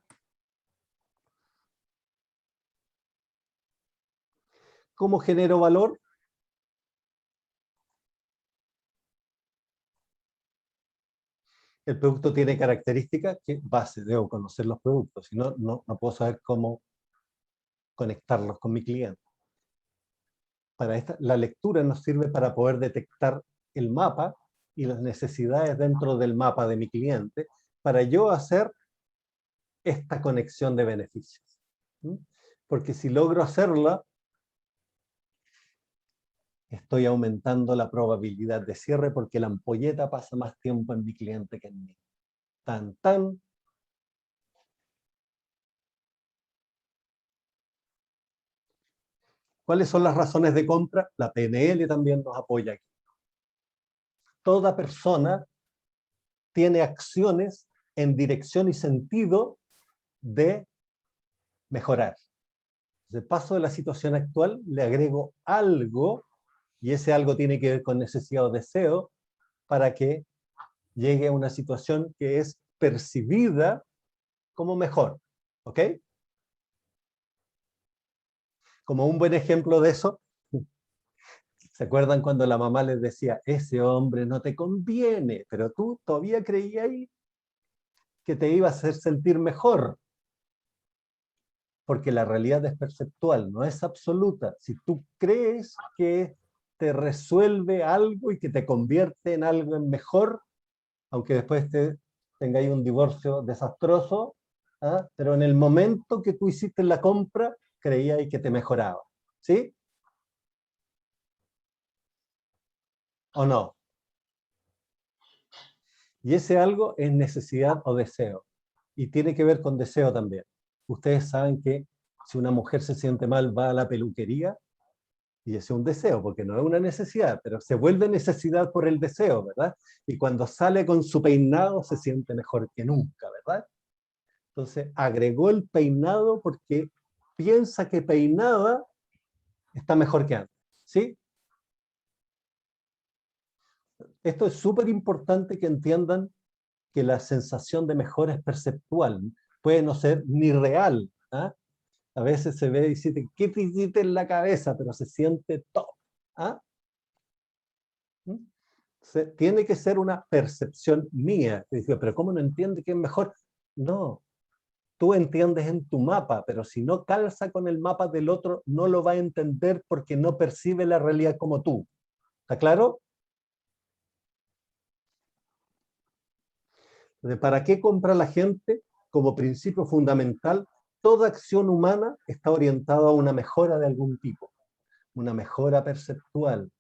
¿Cómo genero valor? El producto tiene características que base, debo conocer los productos, si no, no puedo saber cómo conectarlos con mi cliente. La lectura nos sirve para poder detectar el mapa y las necesidades dentro del mapa de mi cliente, para yo hacer esta conexión de beneficios. Porque si logro hacerla, estoy aumentando la probabilidad de cierre, porque la ampolleta pasa más tiempo en mi cliente que en mí. Tan, tan. ¿Cuáles son las razones de compra? La PNL también nos apoya aquí. Toda persona tiene acciones en dirección y sentido de mejorar. Entonces, paso de la situación actual, le agrego algo, y ese algo tiene que ver con necesidad o deseo, para que llegue a una situación que es percibida como mejor. ¿Ok? Como un buen ejemplo de eso, ¿se acuerdan cuando la mamá les decía, ese hombre no te conviene, pero tú todavía creías que te iba a hacer sentir mejor? Porque la realidad es perceptual, no es absoluta. Si tú crees que te resuelve algo y que te convierte en algo en mejor, aunque después tengáis un divorcio desastroso, ¿ah? Pero en el momento que tú hiciste la compra, creías que te mejoraba. ¿Sí? ¿O no? Y ese algo es necesidad o deseo. Y tiene que ver con deseo también. Ustedes saben que Si una mujer se siente mal, va a la peluquería, y ese es un deseo, porque no es una necesidad, pero se vuelve necesidad por el deseo, ¿verdad? Y cuando sale con su peinado, se siente mejor que nunca, ¿verdad? Entonces, agregó el peinado porque piensa que peinada está mejor que antes, ¿sí? Esto es súper importante que entiendan que la sensación de mejora es perceptual, puede no ser ni real. ¿Ah? A veces se ve y dice, ¿qué te hiciste en la cabeza? Pero se siente top. ¿Ah? Tiene que ser una percepción mía. Y digo, pero ¿cómo no entiende que es mejor? No, tú entiendes en tu mapa, pero si no calza con el mapa del otro, no lo va a entender porque no percibe la realidad como tú. ¿Está claro? ¿Para qué compra la gente? Como principio fundamental, toda acción humana está orientada a una mejora de algún tipo, una mejora perceptual.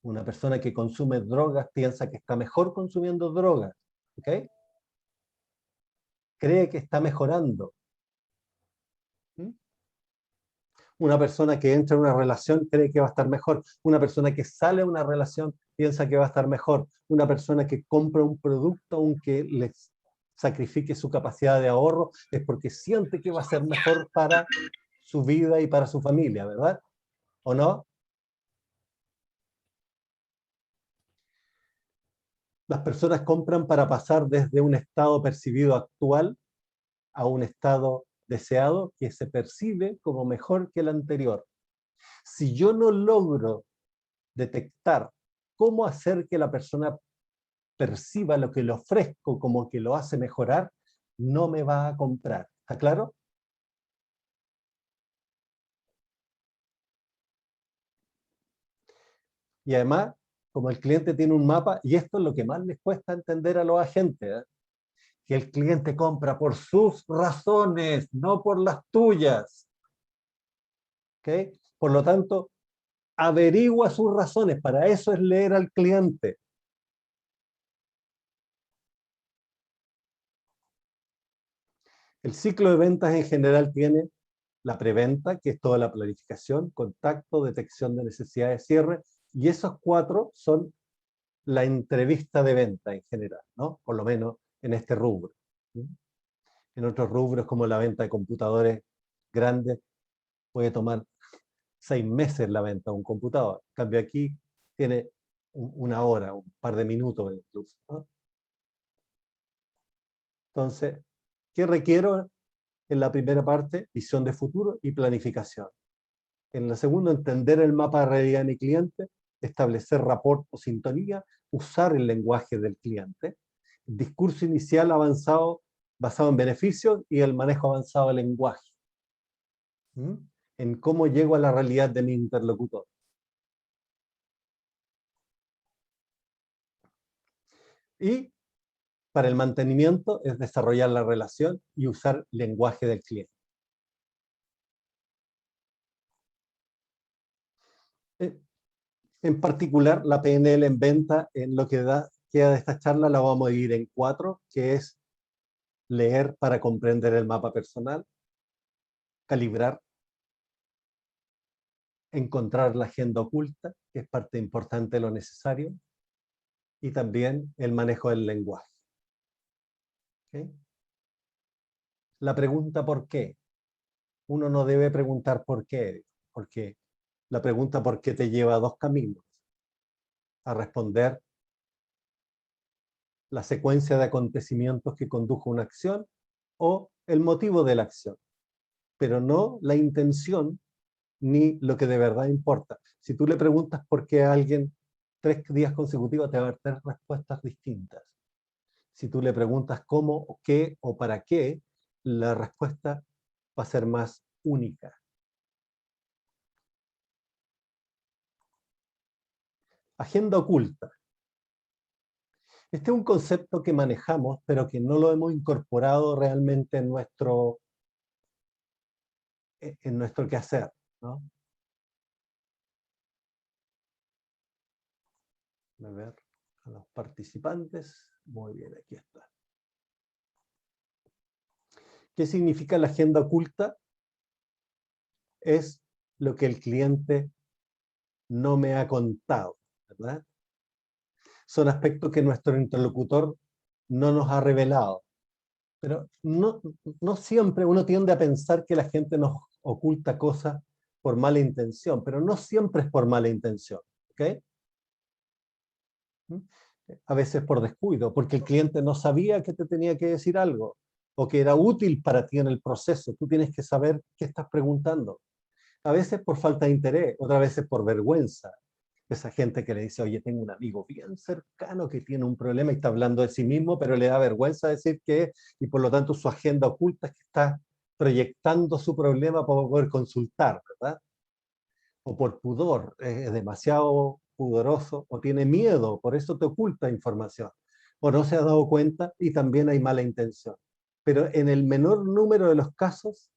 Una persona que consume drogas piensa que está mejor consumiendo drogas, ¿ok? Cree que está mejorando. ¿Mm? Una persona que entra en una relación cree que va a estar mejor. Una persona que sale de una relación piensa que va a estar mejor. Una persona que compra un producto, aunque les sacrifique su capacidad de ahorro, es porque siente que va a ser mejor para su vida y para su familia, ¿verdad? ¿O no? Las personas compran para pasar desde un estado percibido actual a un estado deseado que se percibe como mejor que el anterior. Si yo no logro detectar cómo hacer que la persona perciba lo que le ofrezco como que lo hace mejorar, no me va a comprar. ¿Está claro? Y además, como el cliente tiene un mapa, y esto es lo que más les cuesta entender a los agentes, ¿eh? Que el cliente compra por sus razones, no por las tuyas. ¿Okay? Por lo tanto, averigua sus razones. Para eso es leer al cliente. El ciclo de ventas en general tiene la preventa, que es toda la planificación, contacto, detección de necesidades, cierre, y esos 4 son la entrevista de venta en general, ¿no? Por lo menos en este rubro. En otros rubros, como la venta de computadores grandes, puede tomar 6 meses la venta de un computador. En cambio aquí tiene una hora, un par de minutos incluso, ¿no? Entonces, ¿qué requiero en la primera parte? Visión de futuro y planificación. En la segunda, entender el mapa de realidad de mi cliente, establecer rapport o sintonía, usar el lenguaje del cliente, discurso inicial avanzado basado en beneficios y el manejo avanzado del lenguaje. En cómo llego a la realidad de mi interlocutor. Y para el mantenimiento es desarrollar la relación y usar lenguaje del cliente. En particular, la PNL en venta, en lo que queda de esta charla, la vamos a dividir en 4, que es leer para comprender el mapa personal, calibrar, encontrar la agenda oculta, que es parte importante de lo necesario, y también el manejo del lenguaje. ¿Okay? La pregunta ¿por qué? Uno no debe preguntar por qué, porque la pregunta ¿por qué? Te lleva a 2 caminos. A responder la secuencia de acontecimientos que condujo a una acción o el motivo de la acción, pero no la intención ni lo que de verdad importa. Si tú le preguntas por qué a alguien 3 días consecutivos, te va a dar 3 respuestas distintas. Si tú le preguntas cómo, o qué o para qué, la respuesta va a ser más única. Agenda oculta. Este es un concepto que manejamos, pero que no lo hemos incorporado realmente en nuestro quehacer, ¿no? A ver, a los participantes. Muy bien, aquí está. ¿Qué significa la agenda oculta? es lo que el cliente no me ha contado, ¿verdad? Son aspectos que nuestro interlocutor no nos ha revelado. Pero no siempre uno tiende a pensar que la gente nos oculta cosas por mala intención, pero no siempre es por mala intención, ¿ok? A veces por descuido, porque el cliente no sabía que te tenía que decir algo, o que era útil para ti en el proceso. Tú tienes que saber qué estás preguntando. A veces por falta de interés, otras veces por vergüenza. Esa gente que le dice, oye, tengo un amigo bien cercano que tiene un problema y está hablando de sí mismo, pero le da vergüenza decir que, y por lo tanto su agenda oculta es que está proyectando su problema para poder consultar, ¿verdad? O por pudor, es demasiado pudoroso, o tiene miedo, por eso te oculta información, o no se ha dado cuenta y también hay mala intención. Pero en el menor número de los casos,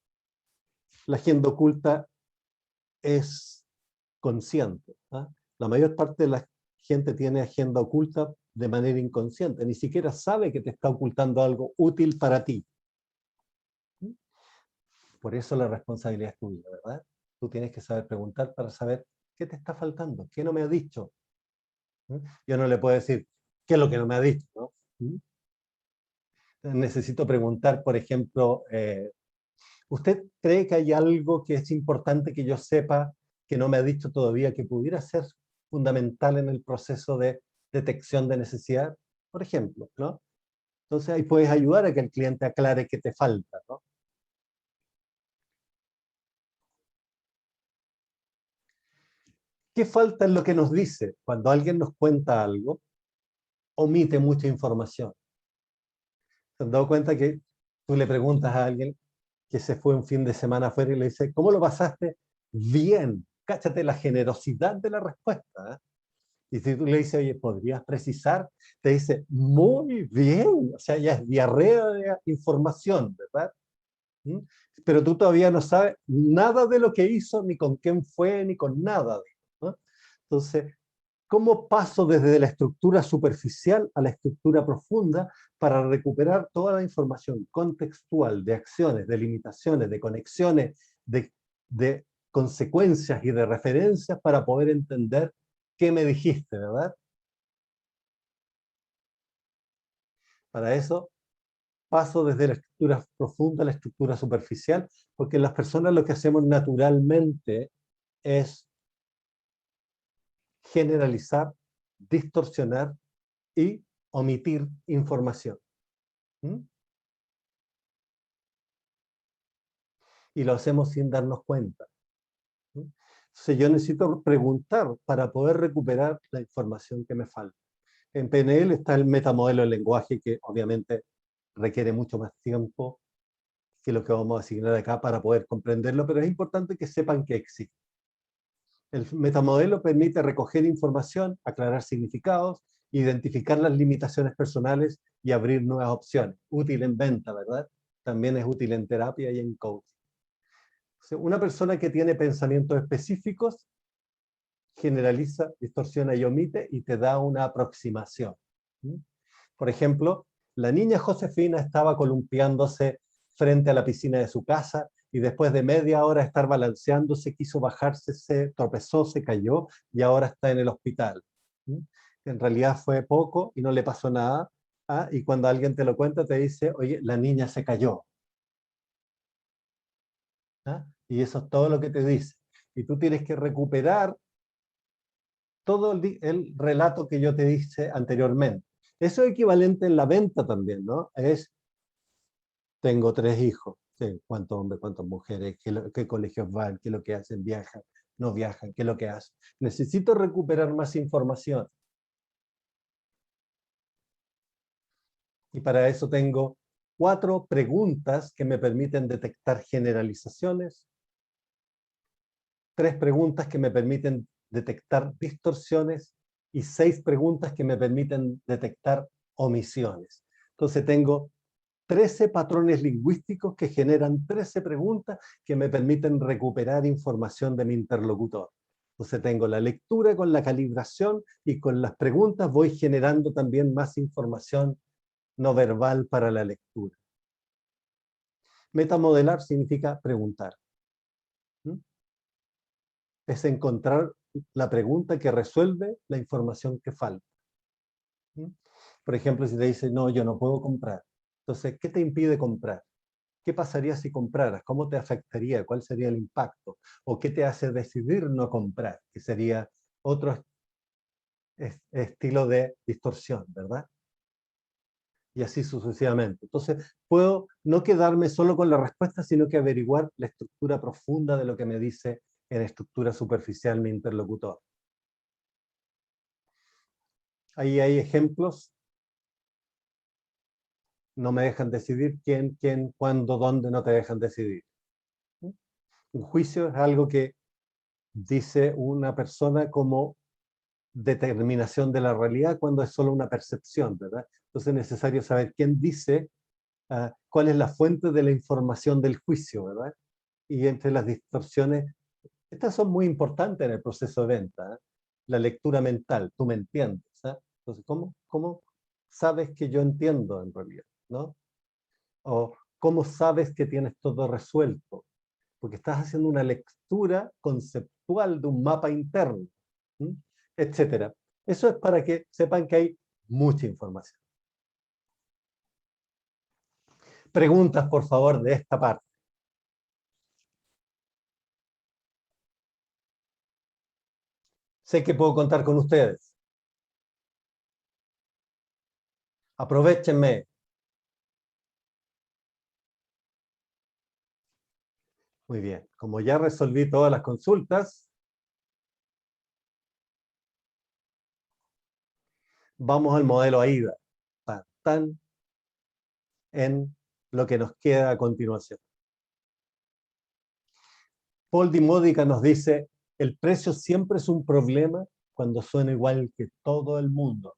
la agenda oculta es consciente, ¿ah? La mayor parte de la gente tiene agenda oculta de manera inconsciente, ni siquiera sabe que te está ocultando algo útil para ti. Por eso la responsabilidad es tuya, ¿verdad? Tú tienes que saber preguntar para saber qué te está faltando, qué no me ha dicho. Yo no le puedo decir qué es lo que no me ha dicho, ¿no? Necesito preguntar, por ejemplo, ¿usted cree que hay algo que es importante que yo sepa que no me ha dicho todavía que pudiera ser fundamental en el proceso de detección de necesidad? Por ejemplo, ¿no? Entonces ahí puedes ayudar a que el cliente aclare qué te falta, ¿no? ¿Qué falta en lo que nos dice? Cuando alguien nos cuenta algo, omite mucha información. ¿Se han dado cuenta que tú le preguntas a alguien que se fue un fin de semana afuera y le dice, ¿cómo lo pasaste? Bien. Cáchate la generosidad de la respuesta, ¿eh? Y si tú le dices, oye, ¿podrías precisar? Te dice, muy bien. O sea, ya es diarrea de información, ¿verdad? ¿Mm? Pero tú todavía no sabes nada de lo que hizo, ni con quién fue, ni con nada de eso, ¿no? Entonces, ¿cómo paso desde la estructura superficial a la estructura profunda para recuperar toda la información contextual de acciones, de limitaciones, de conexiones, de consecuencias y de referencias para poder entender qué me dijiste, ¿verdad? Para eso paso desde la estructura profunda a la estructura superficial, porque las personas lo que hacemos naturalmente es generalizar, distorsionar y omitir información. ¿Mm? Y lo hacemos sin darnos cuenta. ¿Mm? Entonces yo necesito preguntar para poder recuperar la información que me falta. En PNL está el metamodelo del lenguaje, que obviamente requiere mucho más tiempo que lo que vamos a asignar acá para poder comprenderlo, pero es importante que sepan que existe. El metamodelo permite recoger información, aclarar significados, identificar las limitaciones personales y abrir nuevas opciones. Útil en venta, ¿verdad? También es útil en terapia y en coaching. Una persona que tiene pensamientos específicos generaliza, distorsiona y omite y te da una aproximación. Por ejemplo, la niña Josefina estaba columpiándose frente a la piscina de su casa y después de media hora de estar balanceándose, quiso bajarse, se tropezó, se cayó y ahora está en el hospital. En realidad fue poco y no le pasó nada. Y cuando alguien te lo cuenta, te dice, oye, la niña se cayó. Y eso es todo lo que te dice. Y tú tienes que recuperar todo el relato que yo te dije anteriormente. Eso es equivalente en la venta también, ¿no? Es, tengo 3 hijos. Sí, ¿cuántos hombres, cuántas mujeres? ¿Qué colegios van? ¿Qué es lo que hacen? ¿Viajan? ¿No viajan? ¿Qué es lo que hacen? Necesito recuperar más información. Y para eso tengo 4 preguntas que me permiten detectar generalizaciones, 3 preguntas que me permiten detectar distorsiones y 6 preguntas que me permiten detectar omisiones. Entonces tengo 13 patrones lingüísticos que generan 13 preguntas que me permiten recuperar información de mi interlocutor. Entonces tengo la lectura con la calibración y con las preguntas voy generando también más información no verbal para la lectura. Metamodelar significa preguntar. ¿Mm? Es encontrar la pregunta que resuelve la información que falta. ¿Mm? Por ejemplo, si te dice, no, yo no puedo comprar. Entonces, ¿qué te impide comprar? ¿Qué pasaría si compraras? ¿Cómo te afectaría? ¿Cuál sería el impacto? ¿O qué te hace decidir no comprar? Que sería otro estilo de distorsión, ¿verdad? Y así sucesivamente. Entonces, puedo no quedarme solo con la respuesta, sino que averiguar la estructura profunda de lo que me dice en estructura superficial mi interlocutor. Ahí hay ejemplos. No me dejan decidir quién, cuándo, dónde, no te dejan decidir. Un juicio es algo que dice una persona como determinación de la realidad cuando es solo una percepción, ¿verdad? Entonces es necesario saber quién dice, cuál es la fuente de la información del juicio, ¿verdad? Y entre las distorsiones, estas son muy importantes en el proceso de venta, ¿eh? La lectura mental, tú me entiendes, ¿eh? Entonces, ¿cómo sabes que yo entiendo en realidad, ¿no? O ¿cómo sabes que tienes todo resuelto? Porque estás haciendo una lectura conceptual de un mapa interno, ¿m? Etcétera. Eso es para que sepan que hay mucha información. Preguntas, por favor, de esta parte. Sé que puedo contar con ustedes. Aprovéchenme. Muy bien. Como ya resolví todas las consultas, vamos al modelo AIDA. Tan en lo que nos queda a continuación. Paul Di Modica nos dice, el precio siempre es un problema cuando suena igual que todo el mundo.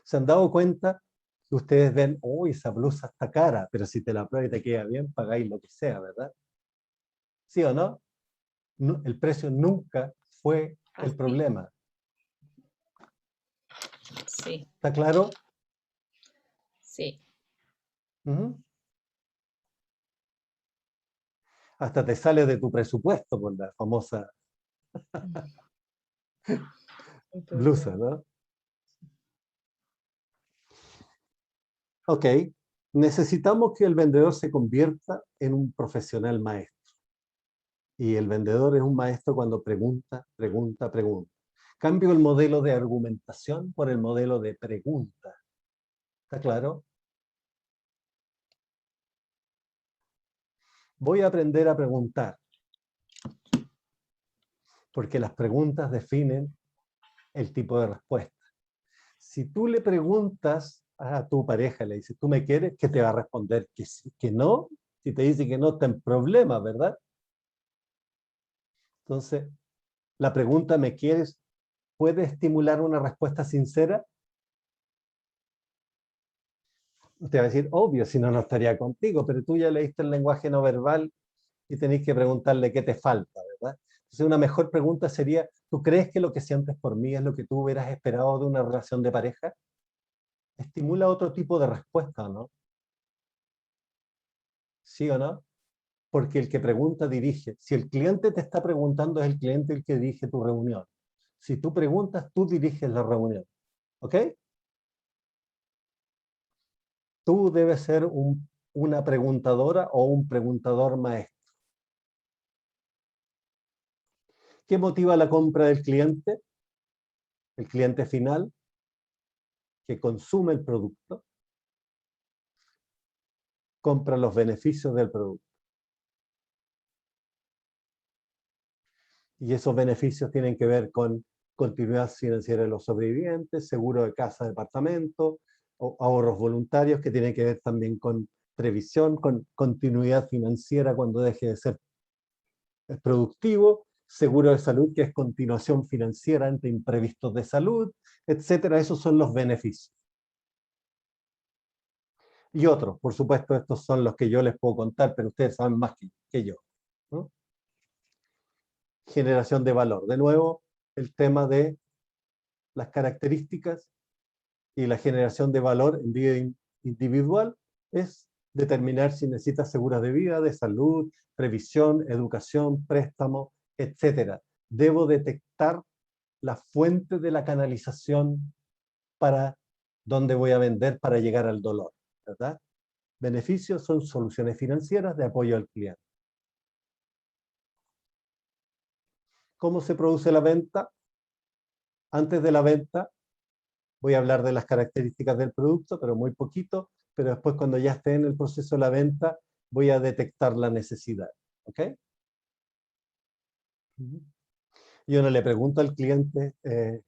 ¿Se han dado cuenta que ustedes ven, uy, esa blusa está cara, pero si te la pruebas y te queda bien, pagáis lo que sea, ¿verdad? ¿Sí o no? El precio nunca fue el problema. Sí, ¿Está claro? sí. Hasta te sale de tu presupuesto por la famosa blusa, ¿no? Ok, necesitamos que el vendedor se convierta en un profesional maestro. Y el vendedor es un maestro cuando pregunta, pregunta, pregunta. Cambio el modelo de argumentación por el modelo de pregunta. ¿Está claro? Voy a aprender a preguntar. Porque las preguntas definen el tipo de respuesta. Si tú le preguntas a tu pareja, le dices, ¿tú me quieres? ¿Qué te va a responder? Que sí, que no. Si te dice que no, está en problema, ¿verdad? Entonces, la pregunta ¿me quieres? ¿Puede estimular una respuesta sincera? Te va a decir, obvio, si no, no estaría contigo, pero tú ya leíste el lenguaje no verbal y tenés que preguntarle qué te falta, ¿verdad? Entonces, una mejor pregunta sería, ¿tú crees que lo que sientes por mí es lo que tú hubieras esperado de una relación de pareja? Estimula otro tipo de respuesta, ¿no? ¿Sí o no? Porque el que pregunta dirige. Si el cliente te está preguntando, es el cliente el que dirige tu reunión. Si tú preguntas, tú diriges la reunión. ¿Ok? Tú debes ser una preguntadora o un preguntador maestro. ¿Qué motiva la compra del cliente? El cliente final, que consume el producto, compra los beneficios del producto. Y esos beneficios tienen que ver con continuidad financiera de los sobrevivientes, seguro de casa, departamento, o ahorros voluntarios, que tienen que ver también con previsión, con continuidad financiera cuando deje de ser productivo, seguro de salud, que es continuación financiera ante imprevistos de salud, etcétera. Esos son los beneficios. Y otros, por supuesto, estos son los que yo les puedo contar, pero ustedes saben más que yo, ¿no? Generación de valor. De nuevo, el tema de las características y la generación de valor en vida individual es determinar si necesita seguros de vida, de salud, previsión, educación, préstamo, etc. Debo detectar la fuente de la canalización para dónde voy a vender para llegar al dolor, ¿verdad? Beneficios son soluciones financieras de apoyo al cliente. ¿Cómo se produce la venta? Antes de la venta, voy a hablar de las características del producto, pero muy poquito, pero después cuando ya esté en el proceso de la venta, voy a detectar la necesidad. ¿Ok? Y uno le pregunta al cliente, ¿qué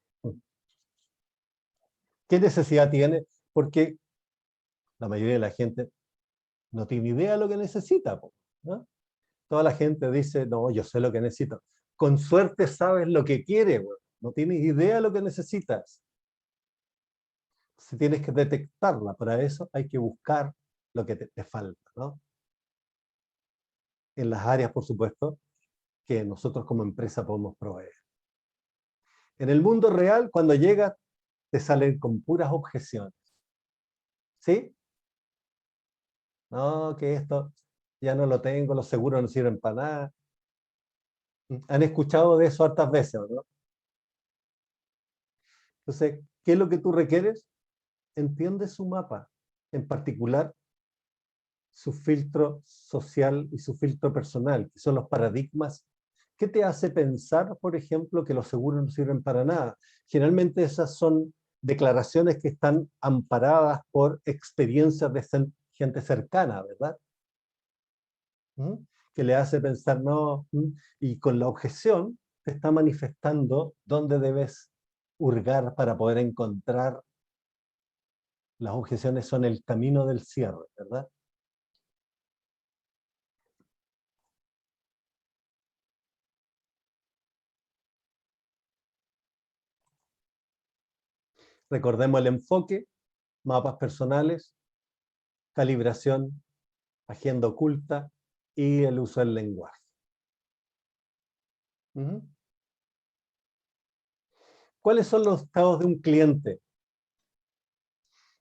necesidad tiene? Porque la mayoría de la gente no tiene idea de lo que necesita, ¿no? Toda la gente dice, no, yo sé lo que necesito. Con suerte sabes lo que quieres, no tienes idea de lo que necesitas. Si tienes que detectarla, para eso hay que buscar lo que te falta, ¿no? En las áreas, por supuesto, que nosotros como empresa podemos proveer. En el mundo real, cuando llegas, te salen con puras objeciones. ¿Sí? No, que esto ya no lo tengo, los seguros no sirven para nada. ¿Han escuchado de eso hartas veces, no? Entonces, ¿qué es lo que tú requieres? Entiende su mapa, en particular su filtro social y su filtro personal, que son los paradigmas. ¿Qué te hace pensar, por ejemplo, que los seguros no sirven para nada? Generalmente esas son declaraciones que están amparadas por experiencias de gente cercana, ¿verdad? Que le hace pensar, no, y con la objeción te está manifestando dónde debes hurgar para poder encontrar. Las objeciones son el camino del cierre, ¿verdad? Recordemos el enfoque, mapas personales, calibración, agenda oculta y el uso del lenguaje. ¿Cuáles son los estados de un cliente?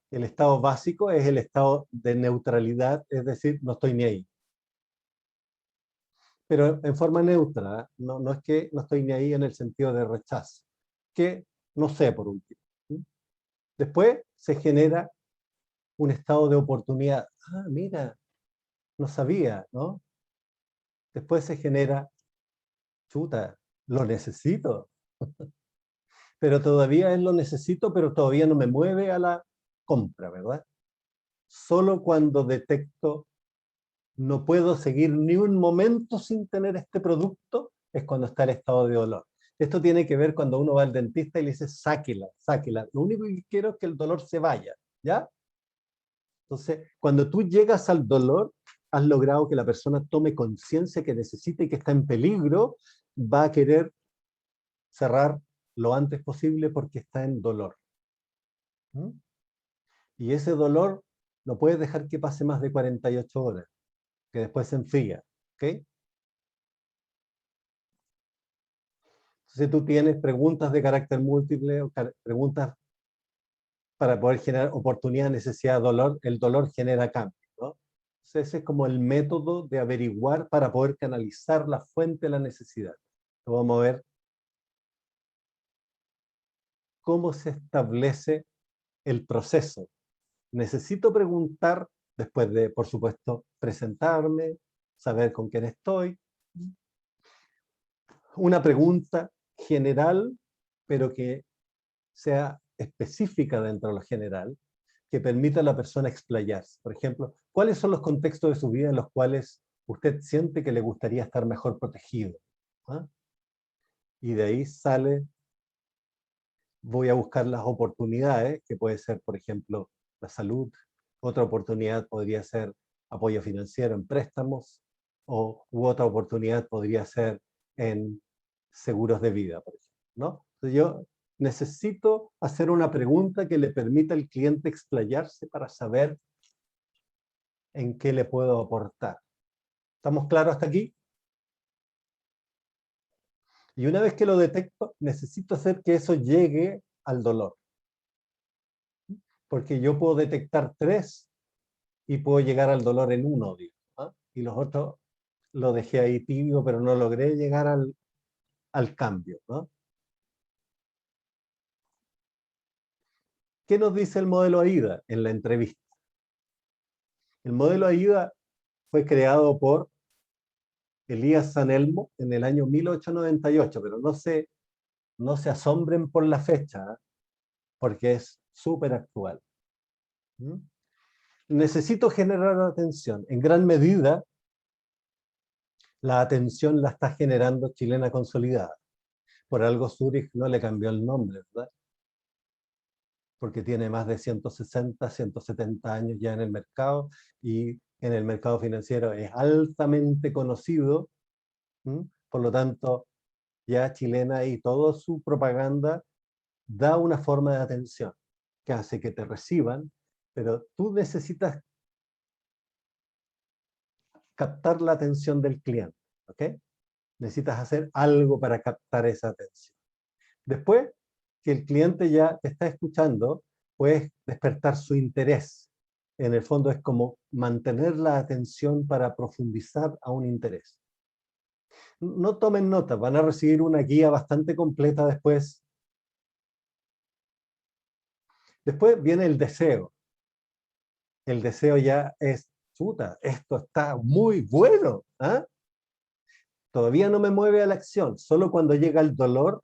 El estado básico es el estado de neutralidad, es decir, no estoy ni ahí. Pero en forma neutra, no es que no estoy ni ahí en el sentido de rechazo, que no sé por último. Después se genera un estado de oportunidad. Ah, mira, no sabía, ¿no? Después se genera, chuta, lo necesito. Pero todavía lo necesito, pero todavía no me mueve a la compra, ¿verdad? Solo cuando detecto no puedo seguir ni un momento sin tener este producto, es cuando está el estado de dolor. Esto tiene que ver cuando uno va al dentista y le dice, sáquela, sáquela. Lo único que quiero es que el dolor se vaya, ¿ya? Entonces, cuando tú llegas al dolor, has logrado que la persona tome conciencia que necesita y que está en peligro, va a querer cerrar lo antes posible porque está en dolor. Y ese dolor no puedes dejar que pase más de 48 horas, que después se enfría. ¿Ok? Entonces tú tienes preguntas de carácter múltiple, o preguntas para poder generar oportunidad, necesidad, dolor. El dolor genera cambio, ¿no? Entonces ese es como el método de averiguar para poder canalizar la fuente de la necesidad. Vamos a ver cómo se establece el proceso. Necesito preguntar, después de, por supuesto, presentarme, saber con quién estoy. Una pregunta general, pero que sea específica dentro de lo general, que permita a la persona explayarse. Por ejemplo, ¿cuáles son los contextos de su vida en los cuales usted siente que le gustaría estar mejor protegido? ¿Ah? Y de ahí sale, voy a buscar las oportunidades, que puede ser, por ejemplo, la salud. Otra oportunidad podría ser apoyo financiero en préstamos, u otra oportunidad podría ser en seguros de vida, por ejemplo, ¿no? Entonces yo necesito hacer una pregunta que le permita al cliente explayarse para saber en qué le puedo aportar. ¿Estamos claros hasta aquí? Y una vez que lo detecto, necesito hacer que eso llegue al dolor. Porque yo puedo detectar 3 y puedo llegar al dolor en uno, digo, ¿ah? Y los otros lo dejé ahí tibio, pero no logré llegar al cambio, ¿no? ¿Qué nos dice el modelo AIDA en la entrevista? El modelo AIDA fue creado por Elías San Elmo en el año 1898, pero no se asombren por la fecha, ¿eh? Porque es súper actual. ¿Mm? Necesito generar atención. En gran medida, la atención la está generando Chilena Consolidada. Por algo Zurich no le cambió el nombre, ¿verdad? Porque tiene más de 160, 170 años ya en el mercado y en el mercado financiero es altamente conocido. Por lo tanto, ya Chilena y toda su propaganda da una forma de atención que hace que te reciban, pero tú necesitas captar la atención del cliente, ¿ok? Necesitas hacer algo para captar esa atención. Después, que el cliente ya te está escuchando, puedes despertar su interés. En el fondo es como mantener la atención para profundizar a un interés. No tomen nota, van a recibir una guía bastante completa después. Después viene el deseo. El deseo ya es, chuta, esto está muy bueno, ¿ah? Todavía no me mueve a la acción, solo cuando llega el dolor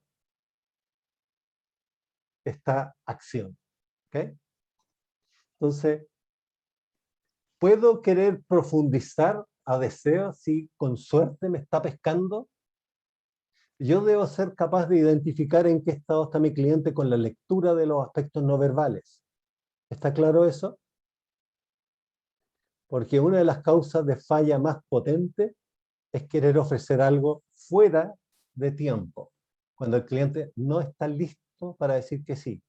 está acción. ¿Okay? Entonces, ¿puedo querer profundizar a deseo si con suerte me está pescando? Yo debo ser capaz de identificar en qué estado está mi cliente con la lectura de los aspectos no verbales. ¿Está claro eso? Porque una de las causas de falla más potente es querer ofrecer algo fuera de tiempo, cuando el cliente no está listo para decir que sí.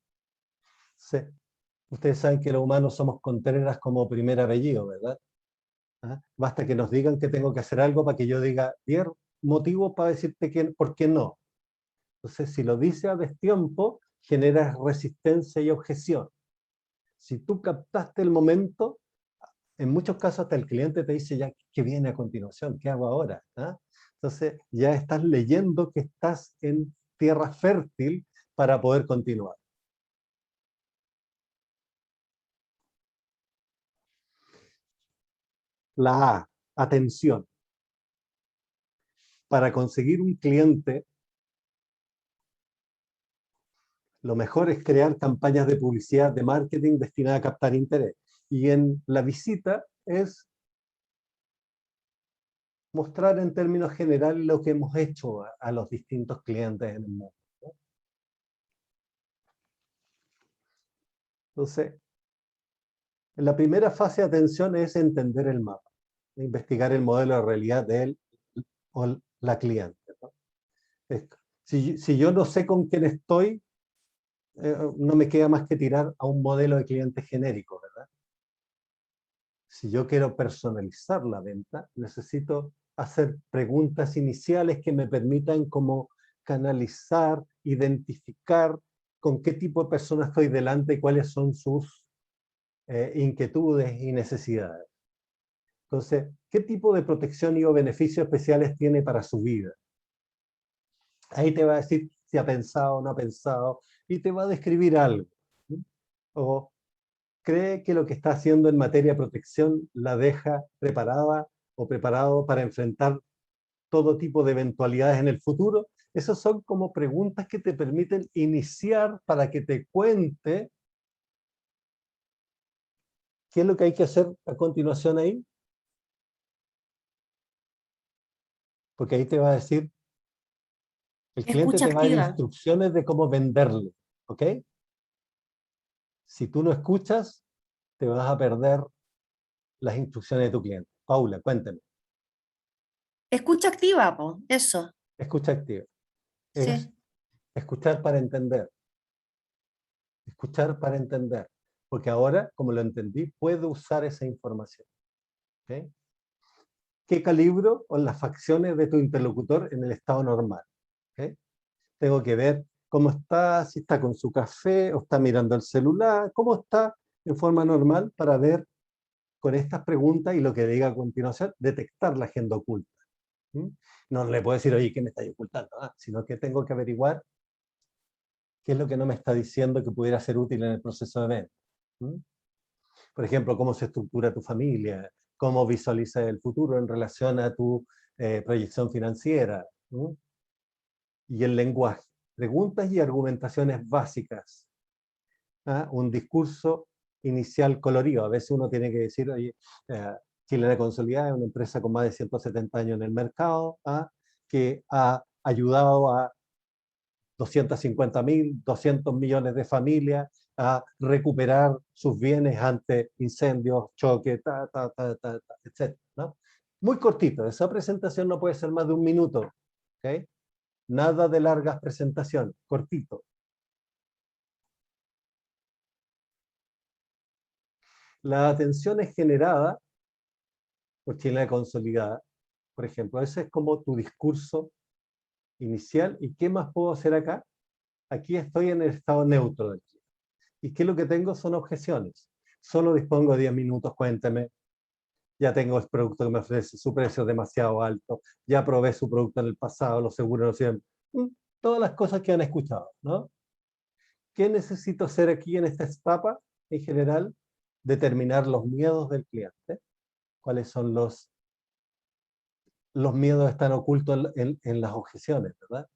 Ustedes saben que los humanos somos Contreras como primer apellido, ¿verdad? ¿Ah? Basta que nos digan que tengo que hacer algo para que yo diga 10 motivos para decirte por qué no. Entonces, si lo dice a destiempo, generas resistencia y objeción. Si tú captaste el momento, en muchos casos hasta el cliente te dice ya, ¿qué viene a continuación? ¿Qué hago ahora? ¿Ah? Entonces, ya estás leyendo que estás en tierra fértil para poder continuar. La A, atención. Para conseguir un cliente, lo mejor es crear campañas de publicidad, de marketing destinadas a captar interés. Y en la visita es mostrar en términos generales lo que hemos hecho a los distintos clientes en el mundo. Entonces, la primera fase de atención es entender el mapa, investigar el modelo de realidad de él o la cliente, ¿no? Si yo no sé con quién estoy, no me queda más que tirar a un modelo de cliente genérico, ¿verdad? Si yo quiero personalizar la venta, necesito hacer preguntas iniciales que me permitan como canalizar, identificar con qué tipo de persona estoy delante y cuáles son sus inquietudes y necesidades. Entonces, ¿qué tipo de protección y o beneficios especiales tiene para su vida? Ahí te va a decir si ha pensado o no ha pensado y te va a describir algo. O cree que lo que está haciendo en materia de protección la deja preparada o preparado para enfrentar todo tipo de eventualidades en el futuro. Esas son como preguntas que te permiten iniciar para que te cuente qué es lo que hay que hacer a continuación ahí. Porque ahí te va a decir, el cliente Escucha te va a dar activa. instrucciones de cómo venderle, ¿ok? Si tú no escuchas, te vas a perder las instrucciones de tu cliente. Paula, cuéntame. Escucha activa, po. Eso. Escucha activa. Es Sí. escuchar para entender. Escuchar para entender. Porque ahora, como lo entendí, puedo usar esa información. ¿Okay? ¿Qué calibro o las facciones de tu interlocutor en el estado normal? ¿Okay? Tengo que ver cómo está, si está con su café o está mirando el celular, cómo está en forma normal para ver con estas preguntas y lo que diga a continuación, detectar la agenda oculta. No le puedo decir, oye, ¿qué me estáis ocultando? Sino que tengo que averiguar qué es lo que no me está diciendo que pudiera ser útil en el proceso de venta. Por ejemplo, cómo se estructura tu familia, cómo visualizas el futuro en relación a tu proyección financiera. Y el lenguaje. Preguntas y argumentaciones básicas. Un discurso inicial colorido. A veces uno tiene que decir, oye, Chilena Consolidada es una empresa con más de 170 años en el mercado, que ha ayudado a 250.000, 200 millones de familias a recuperar sus bienes ante incendios, choques, etc. ¿no? Muy cortito. Esa presentación no puede ser más de 1 minuto. ¿Okay? Nada de largas presentaciones, cortito. La atención es generada por Chilena Consolidada, por ejemplo. Ese es como tu discurso inicial. ¿Y qué más puedo hacer acá? Aquí estoy en el estado neutro del cliente. ¿Y qué es lo que tengo? Son objeciones. Solo dispongo de 10 minutos, cuénteme. Ya tengo el producto que me ofrece, su precio es demasiado alto, ya probé su producto en el pasado, los seguros no sirven. Todas las cosas que han escuchado, ¿no? ¿Qué necesito hacer aquí en esta etapa? En general, determinar los miedos del cliente. ¿Cuáles son los miedos que están ocultos en las objeciones, ¿verdad?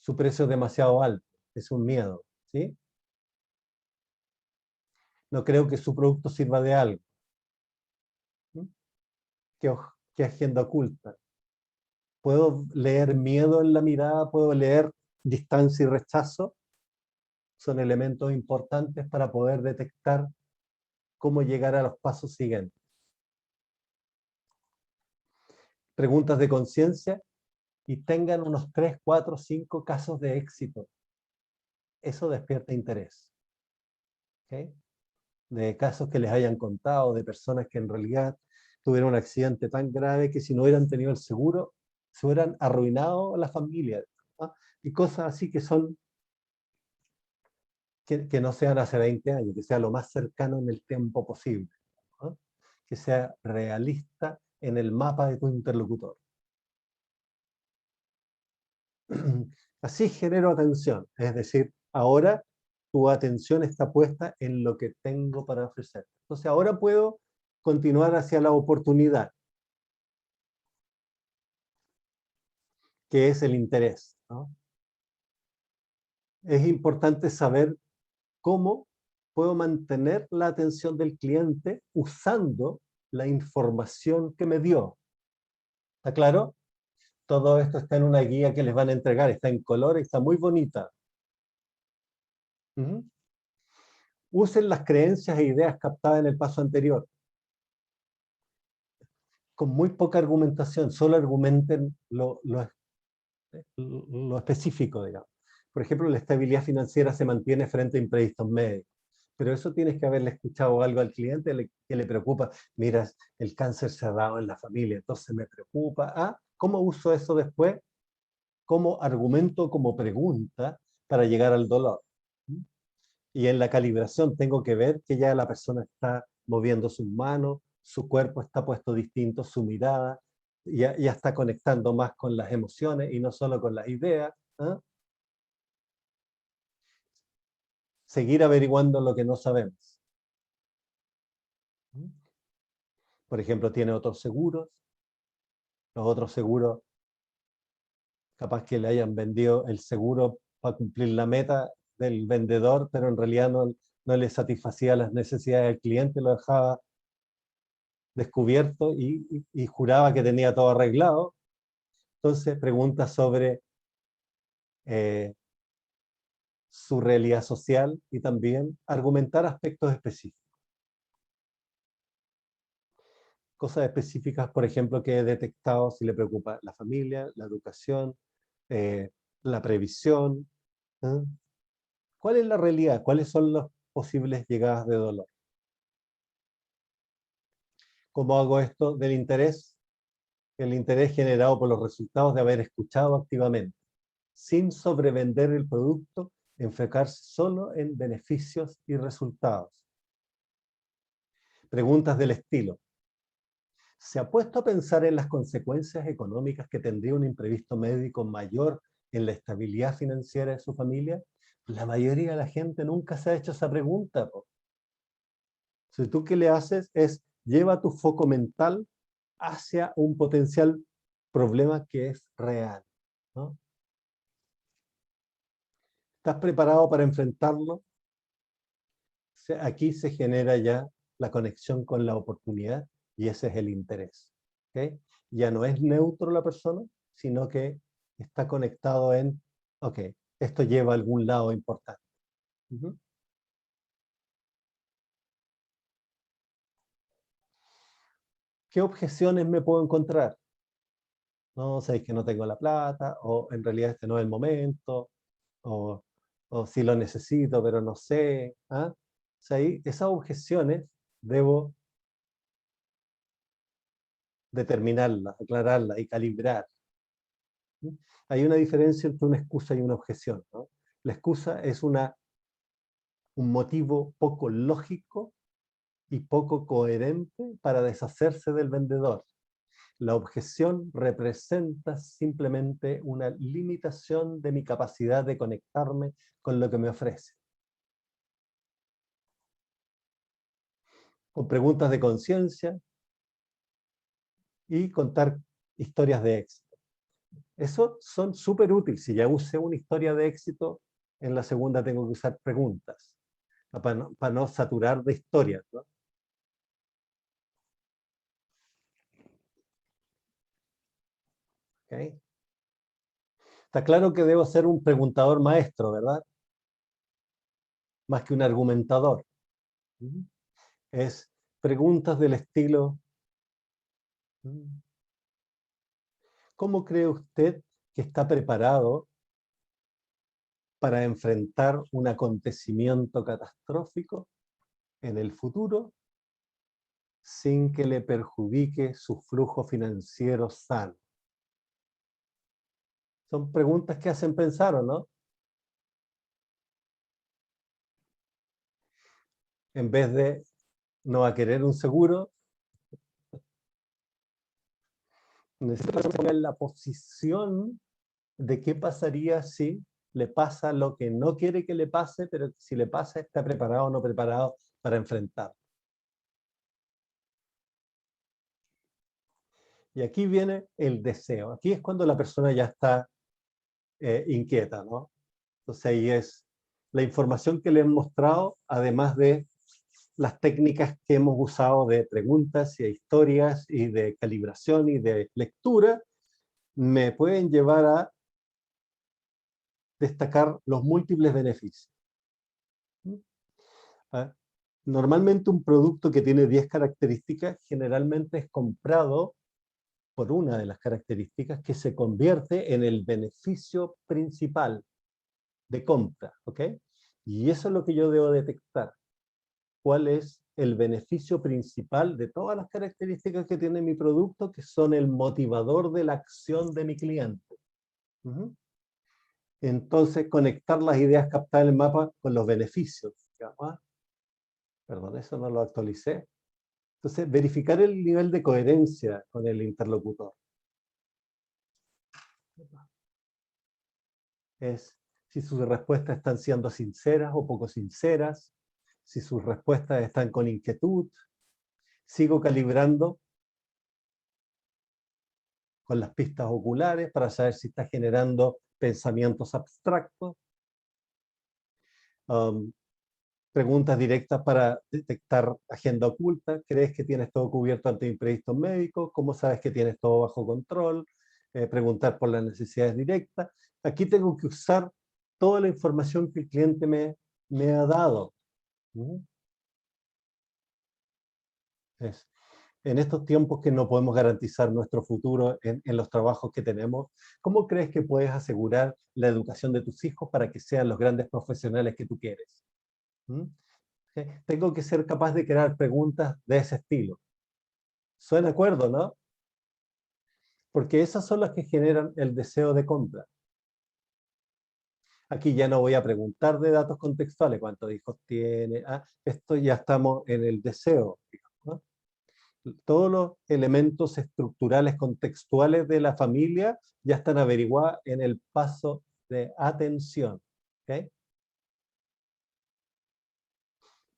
Su precio es demasiado alto, es un miedo, ¿sí? No creo que su producto sirva de algo. ¿Qué agenda oculta? ¿Puedo leer miedo en la mirada? ¿Puedo leer distancia y rechazo? Son elementos importantes para poder detectar cómo llegar a los pasos siguientes. Preguntas de conciencia y tengan unos 3, 4, 5 casos de éxito. Eso despierta interés. ¿Okay? De casos que les hayan contado, de personas que en realidad tuvieron un accidente tan grave que si no hubieran tenido el seguro, se hubieran arruinado a la familia. ¿No? Y cosas así que son, que no sean hace 20 años, que sea lo más cercano en el tiempo posible. ¿No? Que sea realista en el mapa de tu interlocutor. Así genero atención, es decir, ahora tu atención está puesta en lo que tengo para ofrecer. Entonces ahora puedo continuar hacia la oportunidad, que es el interés, ¿no? Es importante saber cómo puedo mantener la atención del cliente usando la información que me dio. ¿Está claro? Todo esto está en una guía que les van a entregar, está en color y está muy bonita. Usen las creencias e ideas captadas en el paso anterior. Con muy poca argumentación, solo argumenten lo específico, digamos. Por ejemplo, la estabilidad financiera se mantiene frente a imprevistos médicos. Pero eso tienes que haberle escuchado algo al cliente que le preocupa. Mira, el cáncer se ha dado en la familia, entonces me preocupa. ¿Cómo uso eso después? Como argumento, como pregunta para llegar al dolor. Y en la calibración tengo que ver que ya la persona está moviendo sus manos, su cuerpo está puesto distinto, su mirada, ya está conectando más con las emociones y no solo con las ideas. Seguir averiguando lo que no sabemos. Por ejemplo, tiene otros seguros. Los otros seguros, capaz que le hayan vendido el seguro para cumplir la meta del vendedor, pero en realidad no le satisfacía las necesidades del cliente, lo dejaba descubierto y juraba que tenía todo arreglado. Entonces pregunta sobre su realidad social y también argumentar aspectos específicos. Cosas específicas, por ejemplo, que he detectado si le preocupa la familia, la educación, la previsión. ¿Cuál es la realidad? ¿Cuáles son las posibles llegadas de dolor? ¿Cómo hago esto del interés? El interés generado por los resultados de haber escuchado activamente, sin sobrevender el producto, enfocarse solo en beneficios y resultados. Preguntas del estilo: ¿se ha puesto a pensar en las consecuencias económicas que tendría un imprevisto médico mayor en la estabilidad financiera de su familia? La mayoría de la gente nunca se ha hecho esa pregunta, po. Si tú qué le haces es lleva tu foco mental hacia un potencial problema que es real, ¿no? ¿Estás preparado para enfrentarlo? Aquí se genera ya la conexión con la oportunidad y ese es el interés. ¿Okay? Ya no es neutro la persona, sino que está conectado en, ok, esto lleva a algún lado importante. Uh-huh. ¿Qué objeciones me puedo encontrar? No, sabéis que no tengo la plata, o en realidad este no es el momento, o, o sí lo necesito, pero no sé. ¿Ah? O sea, esas objeciones debo determinarlas, aclararlas y calibrar. ¿Sí? Hay una diferencia entre una excusa y una objeción, ¿no? La excusa es un motivo poco lógico y poco coherente para deshacerse del vendedor. La objeción representa simplemente una limitación de mi capacidad de conectarme con lo que me ofrece. Con preguntas de conciencia y contar historias de éxito. Eso son súper útiles. Si ya usé una historia de éxito, en la segunda tengo que usar preguntas, para no saturar de historias, ¿no? ¿Okay? Está claro que debo ser un preguntador maestro, ¿verdad? Más que un argumentador. Es preguntas del estilo: ¿cómo cree usted que está preparado para enfrentar un acontecimiento catastrófico en el futuro sin que le perjudique su flujo financiero sano? Son preguntas que hacen pensar, ¿o no? En vez de no va a querer un seguro, necesita poner la posición de qué pasaría si le pasa lo que no quiere que le pase, pero si le pasa, está preparado o no preparado para enfrentar. Y aquí viene el deseo. Aquí es cuando la persona ya está inquieta, ¿no? Entonces ahí es la información que le han mostrado, además de las técnicas que hemos usado de preguntas y de historias y de calibración y de lectura, me pueden llevar a destacar los múltiples beneficios. Normalmente un producto que tiene 10 características generalmente es comprado por una de las características que se convierte en el beneficio principal de compra, ¿ok? Y eso es lo que yo debo detectar. ¿Cuál es el beneficio principal de todas las características que tiene mi producto, que son el motivador de la acción de mi cliente? Entonces, conectar las ideas captadas en el mapa con los beneficios. Perdón, eso no lo actualicé. Entonces, verificar el nivel de coherencia con el interlocutor. Es si sus respuestas están siendo sinceras o poco sinceras, si sus respuestas están con inquietud. Sigo calibrando con las pistas oculares para saber si está generando pensamientos abstractos. Preguntas directas para detectar agenda oculta. ¿Crees que tienes todo cubierto ante imprevistos médicos? ¿Cómo sabes que tienes todo bajo control? Preguntar por las necesidades directas. Aquí tengo que usar toda la información que el cliente me ha dado. En estos tiempos que no podemos garantizar nuestro futuro en los trabajos que tenemos, ¿cómo crees que puedes asegurar la educación de tus hijos para que sean los grandes profesionales que tú quieres? Tengo que ser capaz de crear preguntas de ese estilo. ¿Suena de acuerdo, no? Porque esas son las que generan el deseo de compra. Aquí ya no voy a preguntar de datos contextuales, cuántos hijos tiene. Esto ya estamos en el deseo, Todos los elementos estructurales contextuales de la familia ya están averiguados en el paso de atención. ¿Okay?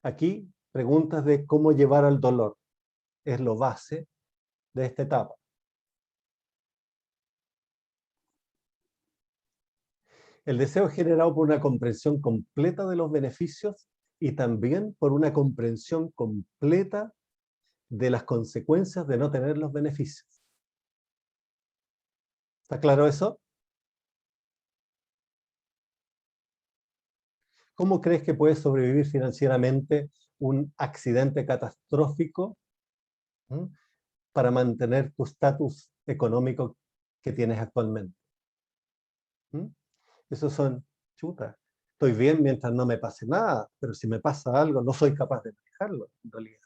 Aquí, preguntas de cómo llevar al dolor. Es lo base de esta etapa. El deseo es generado por una comprensión completa de los beneficios y también por una comprensión completa de las consecuencias de no tener los beneficios. ¿Está claro eso? ¿Cómo crees que puedes sobrevivir financieramente un accidente catastrófico para mantener tu estatus económico que tienes actualmente? Esos son chutas. Estoy bien mientras no me pase nada, pero si me pasa algo no soy capaz de manejarlo en realidad.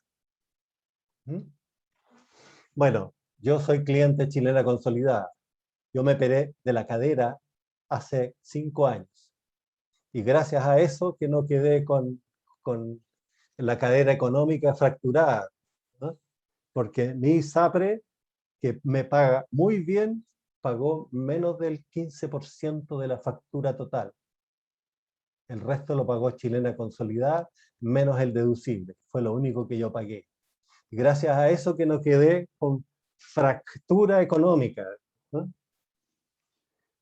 Bueno, yo soy cliente Chilena Consolidada. Yo me operé de la cadera hace 5 años. Y gracias a eso que no quedé con la cadera económica fracturada, ¿no? Porque mi ISAPRE, que me paga muy bien, pagó menos del 15% de la factura total. El resto lo pagó Chilena Consolidada, menos el deducible. Fue lo único que yo pagué. Y gracias a eso que no quedé con fractura económica, ¿no?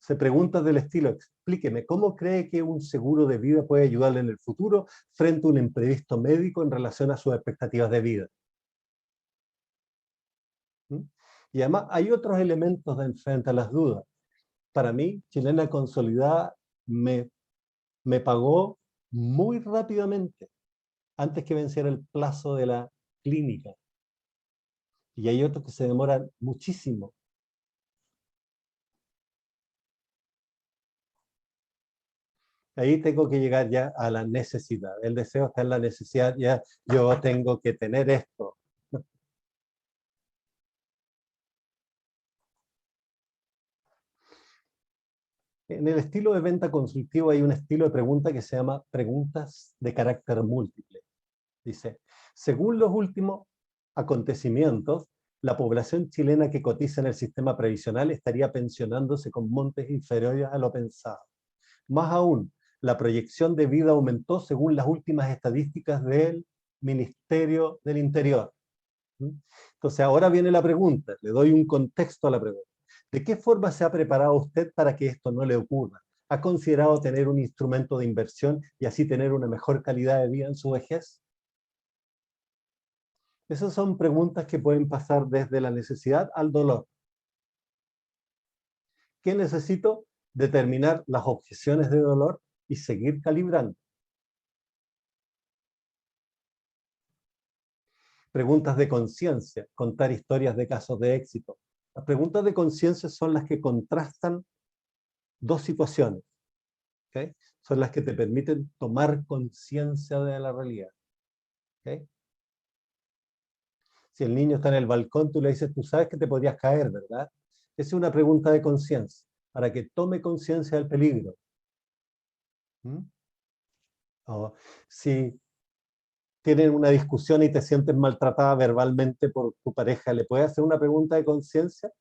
Se pregunta del estilo, explíqueme, ¿cómo cree que un seguro de vida puede ayudarle en el futuro frente a un imprevisto médico en relación a sus expectativas de vida? Y además hay otros elementos de frente a las dudas. Para mí, Chilena Consolidada me pagó muy rápidamente, antes que venciera el plazo de la clínica. Y hay otros que se demoran muchísimo. Ahí tengo que llegar ya a la necesidad. El deseo está en la necesidad, ya yo tengo que tener esto. En el estilo de venta consultivo hay un estilo de pregunta que se llama preguntas de carácter múltiple. Dice, según los últimos acontecimientos, la población chilena que cotiza en el sistema previsional estaría pensionándose con montes inferiores a lo pensado. Más aún, la proyección de vida aumentó según las últimas estadísticas del Ministerio del Interior. Entonces, ahora viene la pregunta, le doy un contexto a la pregunta. ¿De qué forma se ha preparado usted para que esto no le ocurra? ¿Ha considerado tener un instrumento de inversión y así tener una mejor calidad de vida en su vejez? Esas son preguntas que pueden pasar desde la necesidad al dolor. ¿Qué necesito? Determinar las objeciones de dolor y seguir calibrando. Preguntas de conciencia, contar historias de casos de éxito. Las preguntas de conciencia son las que contrastan dos situaciones. ¿Okay? Son las que te permiten tomar conciencia de la realidad. ¿Okay? Si el niño está en el balcón, tú le dices, tú sabes que te podrías caer, ¿verdad? Esa es una pregunta de conciencia, para que tome conciencia del peligro. O si tienen una discusión y te sientes maltratada verbalmente por tu pareja, ¿le puedes hacer una pregunta de conciencia?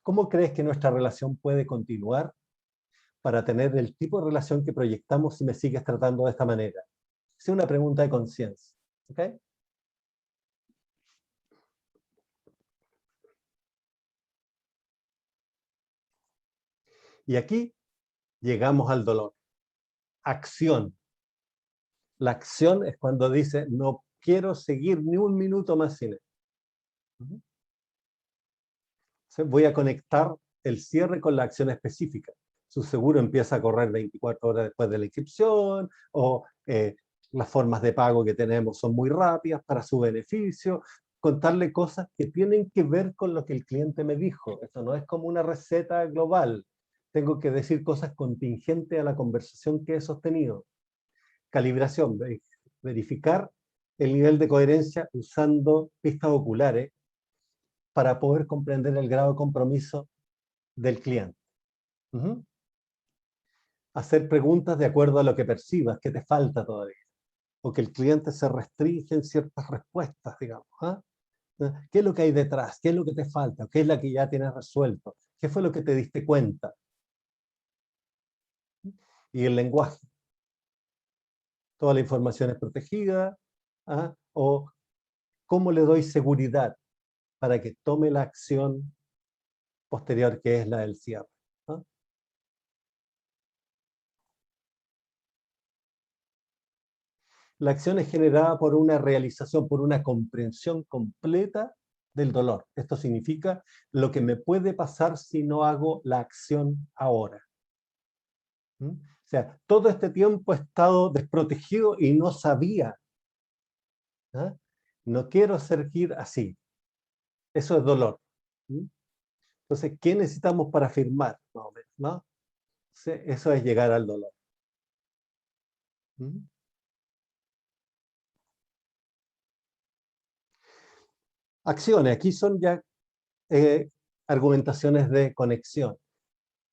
¿Cómo crees que nuestra relación puede continuar para tener el tipo de relación que proyectamos si me sigues tratando de esta manera? Es una pregunta de conciencia. ¿Okay? Y aquí llegamos al dolor. Acción. La acción es cuando dice, no quiero seguir ni un minuto más sin él. Voy a conectar el cierre con la acción específica. Su seguro empieza a correr 24 horas después de la inscripción, o las formas de pago que tenemos son muy rápidas para su beneficio. Contarle cosas que tienen que ver con lo que el cliente me dijo. Esto no es como una receta global. Tengo que decir cosas contingentes a la conversación que he sostenido. Calibración, verificar el nivel de coherencia usando pistas oculares para poder comprender el grado de compromiso del cliente. Hacer preguntas de acuerdo a lo que percibas, que te falta todavía, o que el cliente se restringe en ciertas respuestas, digamos. ¿no? ¿Qué es lo que hay detrás? ¿Qué es lo que te falta? ¿Qué es la que ya tienes resuelto? ¿Qué fue lo que te diste cuenta? Y el lenguaje. Toda la información es protegida, ¿ah? O cómo le doy seguridad para que tome la acción posterior, que es la del cierre, ¿no? La acción es generada por una realización, por una comprensión completa del dolor. Esto significa lo que me puede pasar si no hago la acción ahora. ¿Mm? O sea, todo este tiempo he estado desprotegido y no sabía. ¿Ah? No quiero seguir así. Eso es dolor. ¿Mm? Entonces, ¿qué necesitamos para afirmar? ¿No? Eso es llegar al dolor. ¿Mm? Acciones. Aquí son ya argumentaciones de conexión.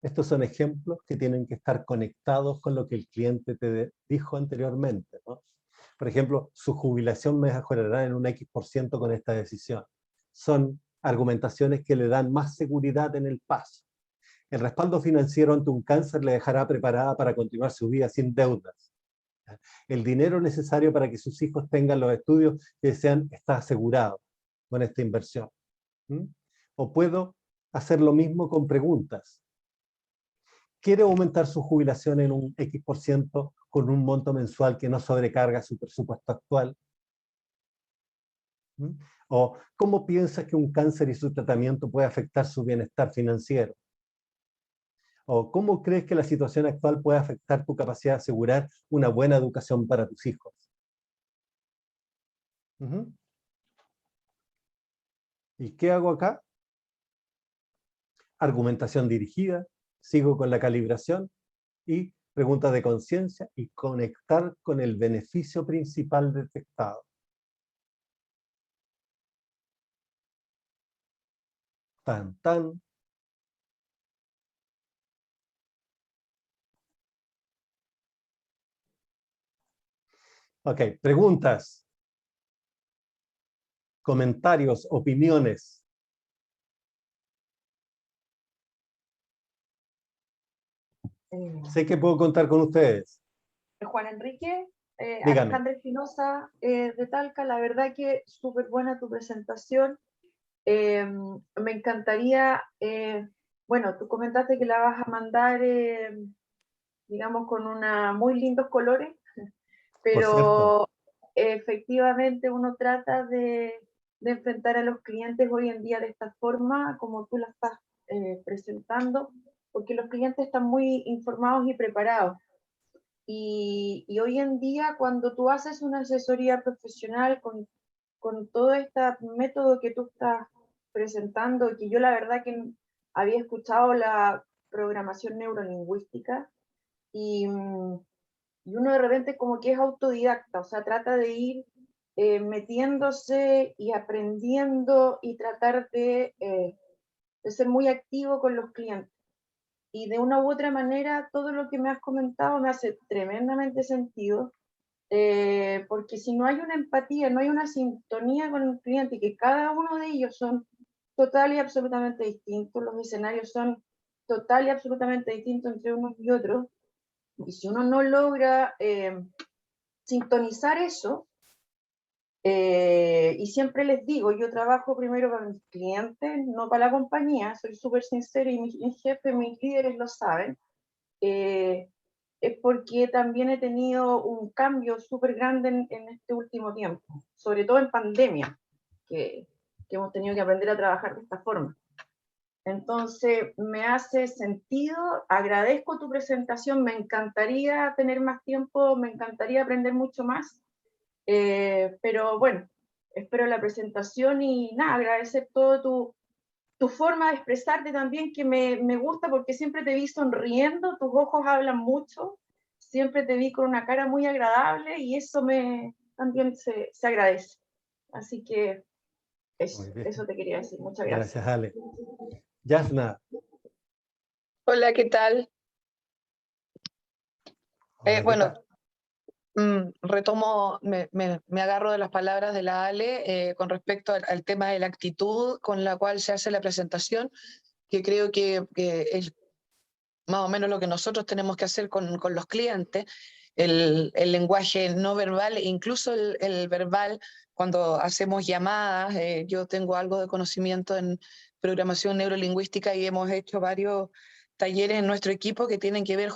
Estos son ejemplos que tienen que estar conectados con lo que el cliente te dijo anteriormente, ¿no? Por ejemplo, su jubilación mejorará en un X% con esta decisión. Son argumentaciones que le dan más seguridad en el paso. El respaldo financiero ante un cáncer le dejará preparada para continuar su vida sin deudas. El dinero necesario para que sus hijos tengan los estudios que desean está asegurado con esta inversión. ¿Mm? O puedo hacer lo mismo con preguntas. ¿Quiere aumentar su jubilación en un X% con un monto mensual que no sobrecarga su presupuesto actual? ¿Mm? ¿O cómo piensa que un cáncer y su tratamiento puede afectar su bienestar financiero? ¿O cómo crees que la situación actual puede afectar tu capacidad de asegurar una buena educación para tus hijos? ¿Y qué hago acá? Argumentación dirigida, sigo con la calibración y preguntas de conciencia y conectar con el beneficio principal detectado. Tan, tan. Ok, preguntas, comentarios, opiniones. Sé que puedo contar con ustedes. Juan Enrique, Dígame. Alejandra Espinosa de Talca, la verdad que súper buena tu presentación. Me encantaría, bueno, tú comentaste que la vas a mandar, digamos, con muy lindos colores, pero efectivamente uno trata de enfrentar a los clientes hoy en día de esta forma, como tú la estás presentando, porque los clientes están muy informados y preparados. Y hoy en día, cuando tú haces una asesoría profesional con todo este método que tú estás presentando, que yo la verdad que había escuchado la programación neurolingüística, y uno de repente como que es autodidacta, o sea, trata de ir metiéndose y aprendiendo y tratar de ser muy activo con los clientes. Y de una u otra manera, todo lo que me has comentado me hace tremendamente sentido, porque si no hay una empatía, no hay una sintonía con el cliente, y que cada uno de ellos son total y absolutamente distintos, los escenarios son total y absolutamente distintos entre unos y otros, y si uno no logra sintonizar eso, y siempre les digo, yo trabajo primero para mis clientes, no para la compañía, soy súper sincera, y mis jefes, mis líderes lo saben, es porque también he tenido un cambio súper grande en este último tiempo, sobre todo en pandemia, que hemos tenido que aprender a trabajar de esta forma. Entonces, me hace sentido, agradezco tu presentación, me encantaría tener más tiempo, me encantaría aprender mucho más, pero bueno, espero la presentación y nada, agradecer todo tu forma de expresarte también, que me gusta, porque siempre te vi sonriendo, tus ojos hablan mucho, siempre te vi con una cara muy agradable, y eso también se agradece. Así que eso te quería decir. Muchas gracias. Gracias, Ale. Yasna. Hola, ¿qué tal? Hola, ¿qué Bueno, tal? retomo, me agarro de las palabras de la Ale con respecto al tema de la actitud con la cual se hace la presentación, que creo que es más o menos lo que nosotros tenemos que hacer con los clientes, el lenguaje no verbal, incluso el verbal, cuando hacemos llamadas. Yo tengo algo de conocimiento en programación neurolingüística y hemos hecho varios talleres en nuestro equipo que tienen que ver